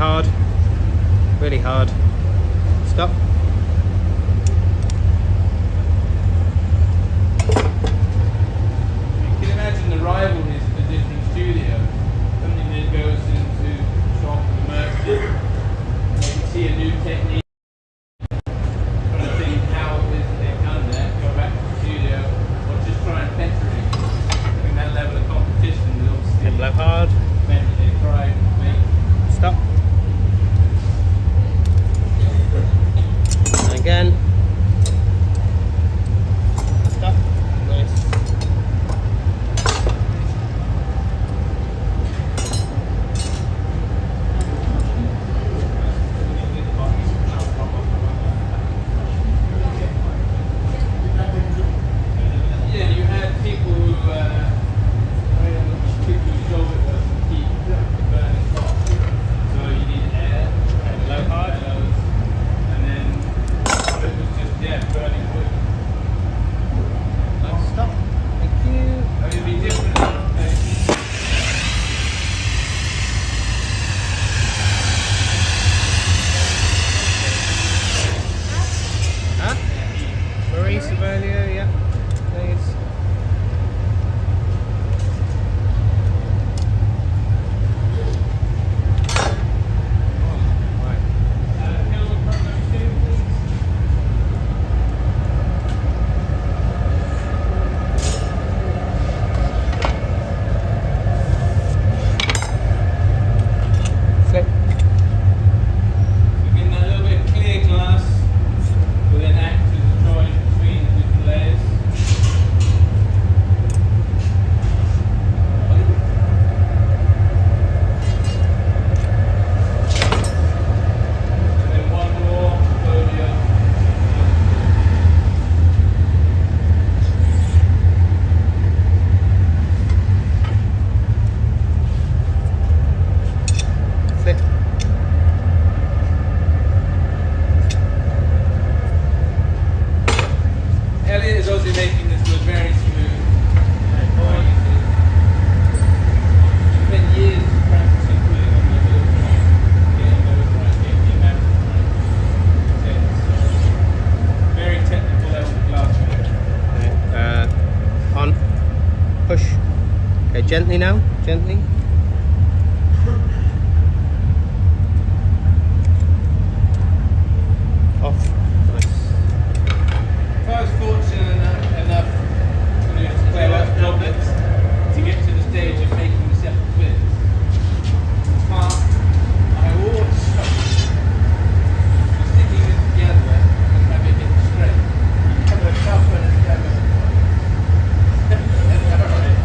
hard. Really hard. Stop. You can imagine the rivalries of the different studios. Something that goes into shop immersive. You can see a new technique. Trying to think how it is that they've done that. Go back to the studio, or just try and better it. I think that level of competition is obviously Blow hard. meant that they try and make. Stop. And again. Stop. Nice. Yeah, you had people who sold it was to keep burning hot. So you need air, Blow hard. bellows, and then it was just burning wood. Stop. Thank you. I mean, it'd be different. Huh? Maurice earlier, yeah. Please. Flip. Again, that little bit of clear glass will then act as a joint between the different layers. And then one more folio. Flip. Elliot is also making this look very smooth. Quite easy. Spent years practicing putting on the little point, getting those right, getting the amount right. Very technical level of glassmaking. Okay, on. Push. Okay, gently now. Gently. Off. Nice. If I was fortunate enough to play with goblets to get to the stage of making the separate bits, I would stop sticking it together and having it straight. Have a tougher together. Alright.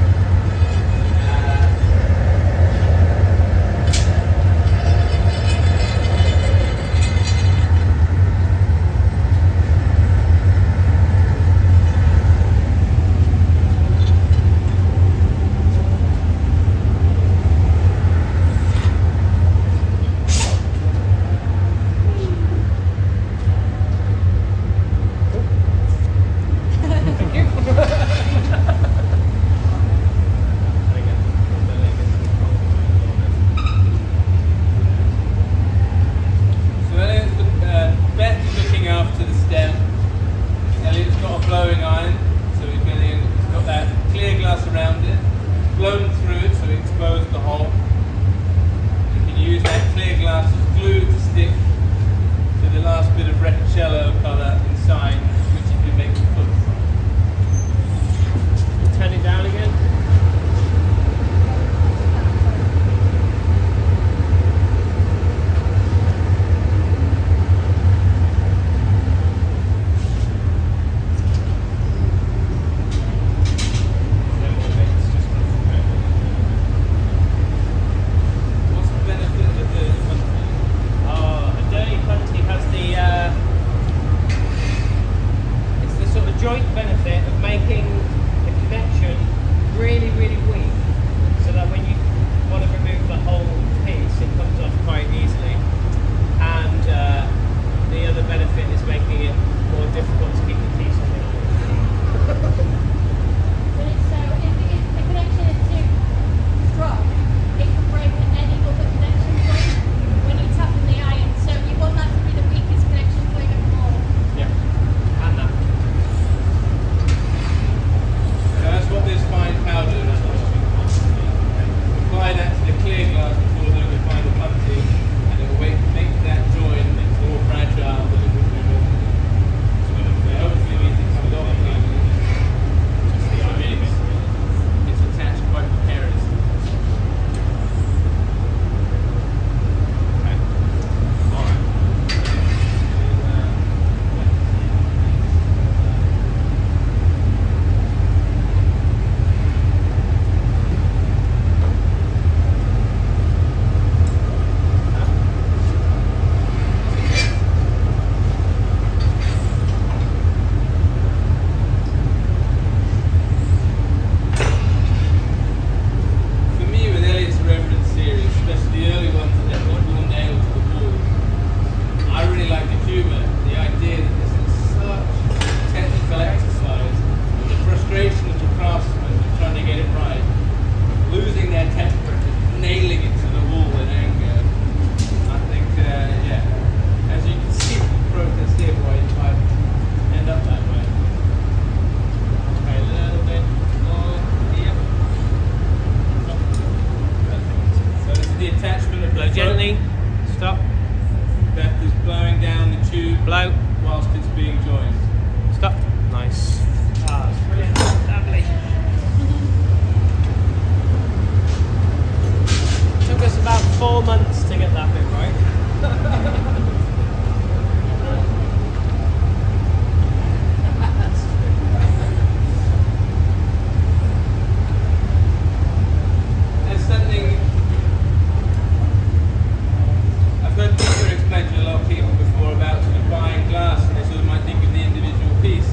attachment of the Blow foot. gently. Stop. That is blowing down the tube Blow. whilst it's being joined. Stop. Nice. Ah, that's brilliant. Lovely. Took us about 4 months to get that bit right. There's something I've heard Peter explain to a lot of people before about sort of buying glass, and they sort of might think of the individual piece.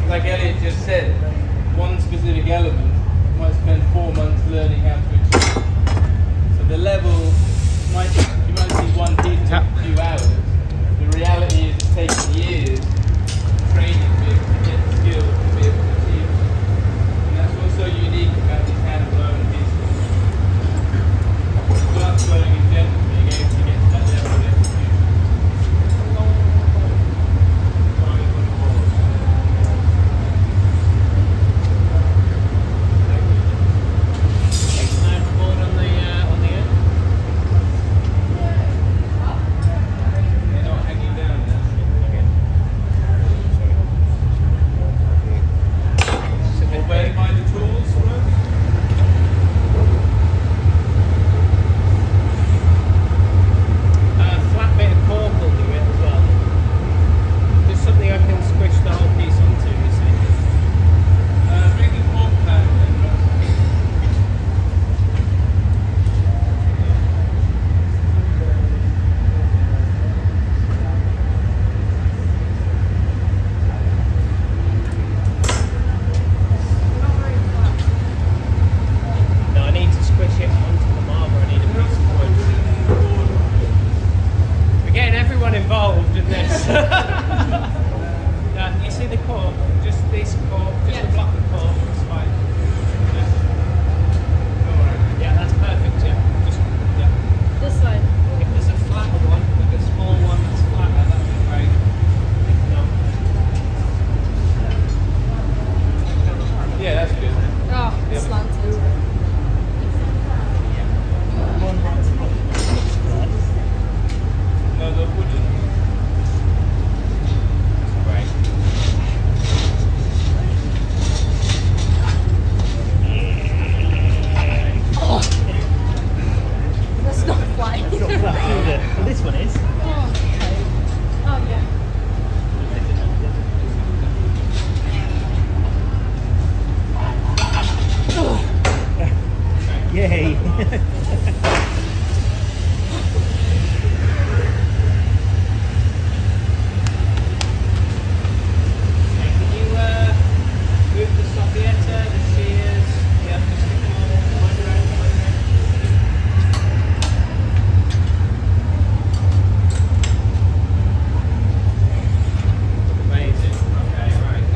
Like Elliot just said, one specific element might spend 4 months learning how to achieve. So the level you might see one piece in a few hours. The reality is it's taking years of training to be able to get the skills to be able to achieve it. And that's what's so unique about these hand blown pieces. Glass blowing in general, being able to get to that level of execution. Board on the end. They're not hanging down there. Obey by the tools, right? Flat bit of cork will do it as well. Just something I can squish the whole piece onto, you see. Bring the cork down then, right? No, I need to squish it onto the marble. I need a piece of wood. We're getting everyone involved in this. You see the cork? Just this cork, just a block of cork, it's fine. Yeah, that's perfect, yeah. Just, yeah. This way. If there's a flat one, like a small one that's flatter, that'd be great. If not, Yeah, that's good. Oh, slanted. One right spot. No, the wooden. great. That's not flying. It's not flat either. Well, this one is. Oh, okay. Oh, yeah. Yay! Can you move the soffietta, the shears, yeah, just stick them all wind around. Amazing. Okay, right.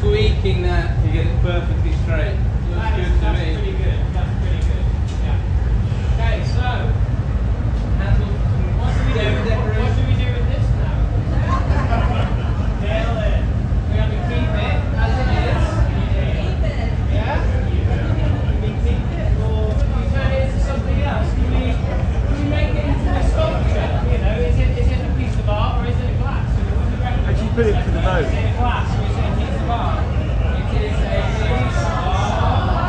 tweaking that to get it perfectly straight. Looks good to That's me. pretty good. That's pretty good. Yeah. Okay, so what do we do with this now? Nail it. We're going to keep it as it is. Yeah? We keep it, or do we turn it into something else? Do we make it into a sculpture? You know, is it a piece of art or is it a glass? What do you reckon? Actually put it for the vote. Is it a glass or is it a piece of art? It is a piece of art.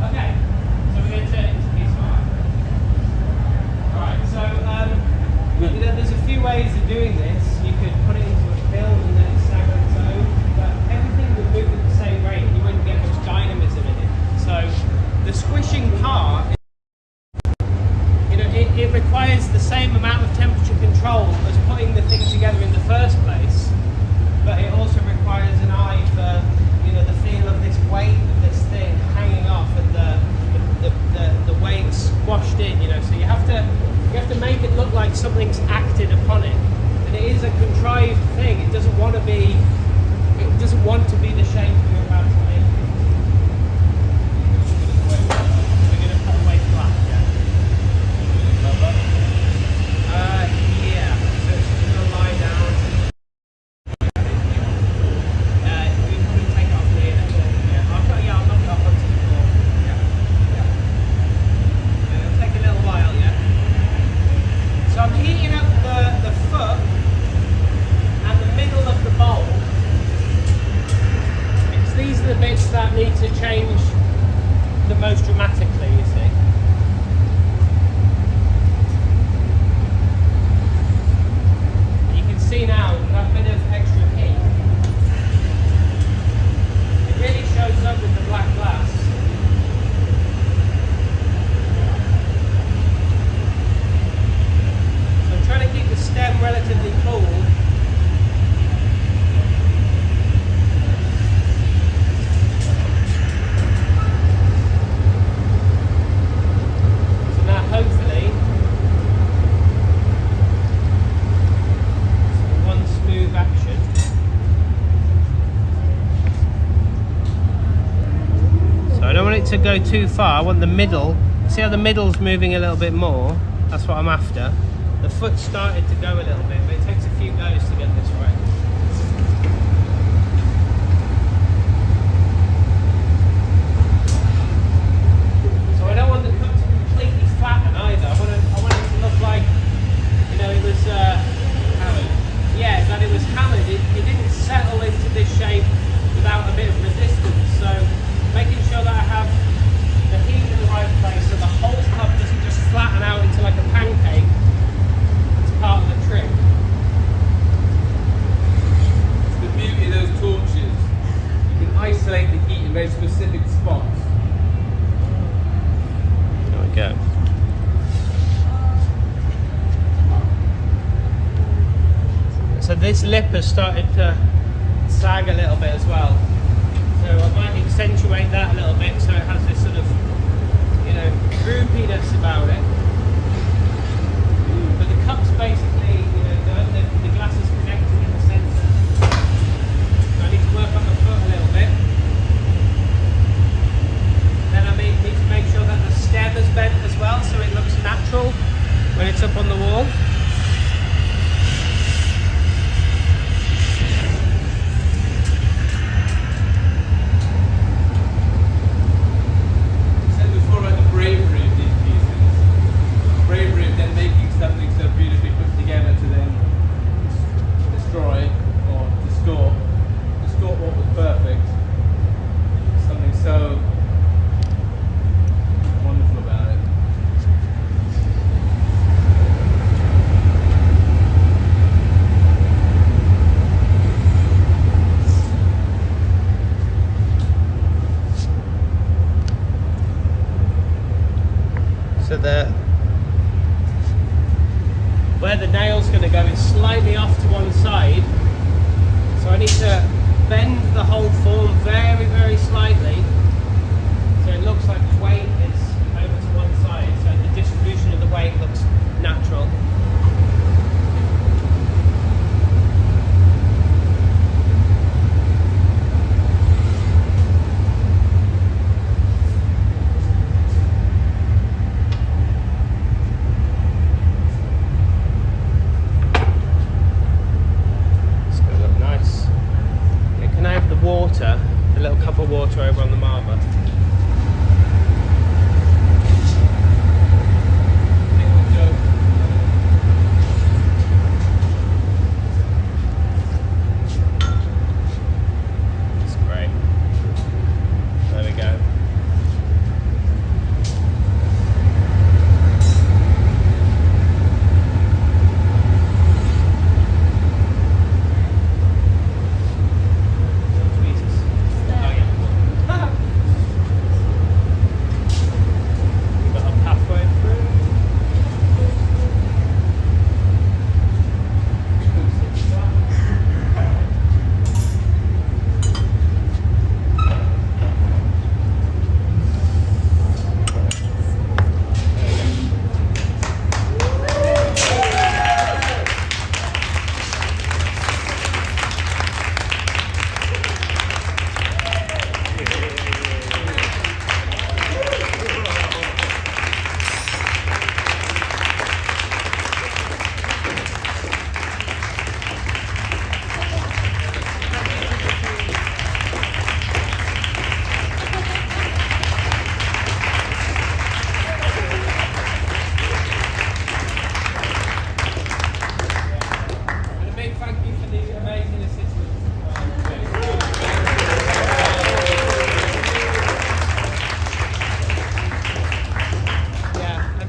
Okay, so we're going to turn it into a piece of art. Alright, so you know, there's a few ways of doing this. You could put it into a film and then sag on its own, but everything would move at the same rate and you wouldn't get much dynamism in it. So the squishing part, you know, it requires the same amount of temperature control as putting the thing together in the first place, but it also requires an eye for, you know, the feel of this weight of this thing hanging off and the way it's squashed in, you know. So you have to make it look like something's acted upon it, and it is a contrived thing. It doesn't want to be the shape you're about to make it. We're going to put away flat, yeah. Yeah. So it's just going to lie down. We can probably take it off here. Yeah. I'll knock it off onto the floor. Yeah. It'll take a little while, yeah. So I'm heating up the foot and the middle of the bowl, because these are the bits that need to change the most dramatically, you see. You can see now that bit of extra heat. It really shows up with the black glass. So I'm trying to keep the stem relatively cool. So now hopefully one smooth action. So I don't want it to go too far. I want the middle. See how the middle's moving a little bit more? That's what I'm after. The foot started to go a little bit, but it takes a few goes to get this right. So I don't want the cup to completely flatten either. I want it to look like, you know, it was hammered. Yeah, that it was hammered. It didn't settle into this shape without a bit of resistance. So making sure that I have the heat in the right place so the whole cup doesn't just flatten out into like a pancake. It's part of the trick. It's the beauty of those torches. You can isolate the heat in very specific spots. There we go. So this lip has started to sag a little bit as well. So I might accentuate that a little bit so it has this sort of, you know, droopiness about it. But the cup's basically, you know, the glass is connected in the centre. So I need to work on the foot a little bit. Then I need to make sure that the stem is bent as well so it looks natural when it's up on the wall. I said before about the bravery of these pieces. a little cup of water over on the marble. It's great. There we go.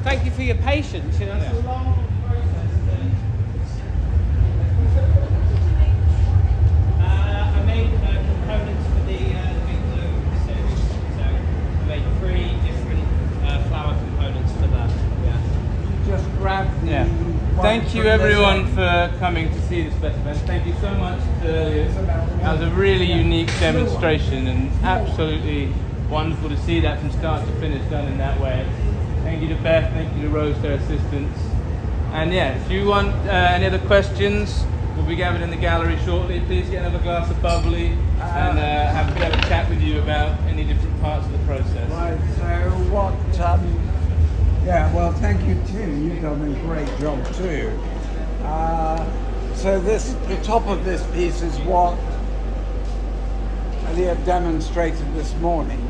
Thank you for your patience. You know, it's a long process. I made components for the big blue series, so I made 3 different flower components for that. Yeah. Just grab the. Yeah. Thank you everyone for coming to see this specimen. Thank you so much to Elliot. That was a really unique demonstration and absolutely wonderful to see that from start to finish done in that way. Thank you to Beth, thank you to Rose, their assistants. And yeah, if you want any other questions, we'll be gathered in the gallery shortly. Please get another glass of bubbly and have a chat with you about any different parts of the process. Right, so what, yeah, well, thank you too. You've done a great job too. So the top of this piece is what Elliot demonstrated this morning.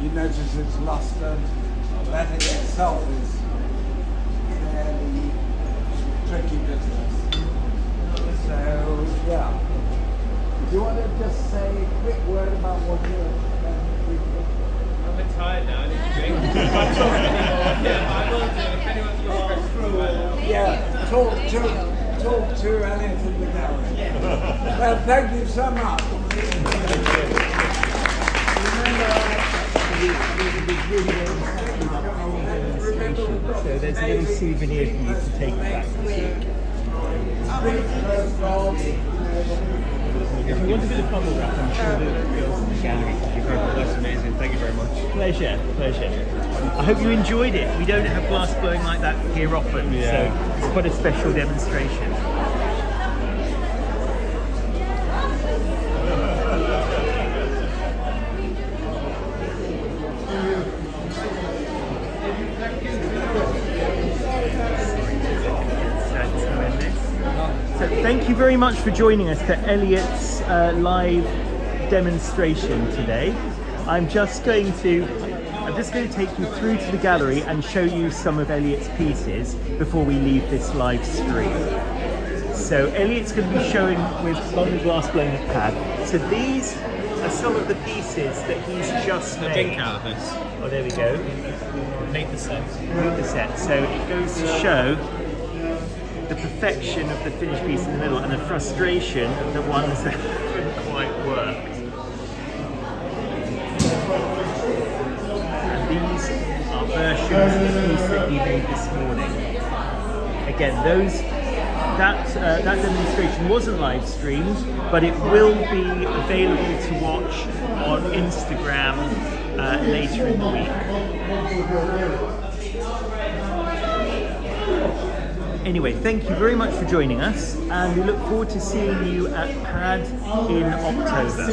You notice it's lustered. That in itself is fairly tricky business. So, yeah. Do you want to just say a quick word about what you're I'm a bit tired now. I need to drink. I can't talk anymore. Yeah, I will do. If anyone's got questions, yeah, talk to Elliot in the gallery. Well, thank you so much. So there's a little souvenir for you to take back. If you want a bit of bubble wrap, I'm sure the girls in the gallery can give you. That's amazing. Thank you very much. Pleasure. I hope you enjoyed it. We don't have glass blowing like that here often, so it's quite a special demonstration. So thank you very much for joining us for Elliot's live demonstration today. I'm just going to take you through to the gallery and show you some of Elliot's pieces before we leave this live stream. So Elliot's going to be showing with London Glassblowing a pad. So these are some of the pieces that he's just made. Drink out of this. Oh, there we go. Make the set. Make the set. So it goes to show the perfection of the finished piece in the middle and the frustration of the ones that haven't quite worked. And these are versions of the piece that he made this morning. Again, that demonstration wasn't live streamed, but it will be available to watch on Instagram later in the week. Anyway, thank you very much for joining us, and we look forward to seeing you at PAD in October.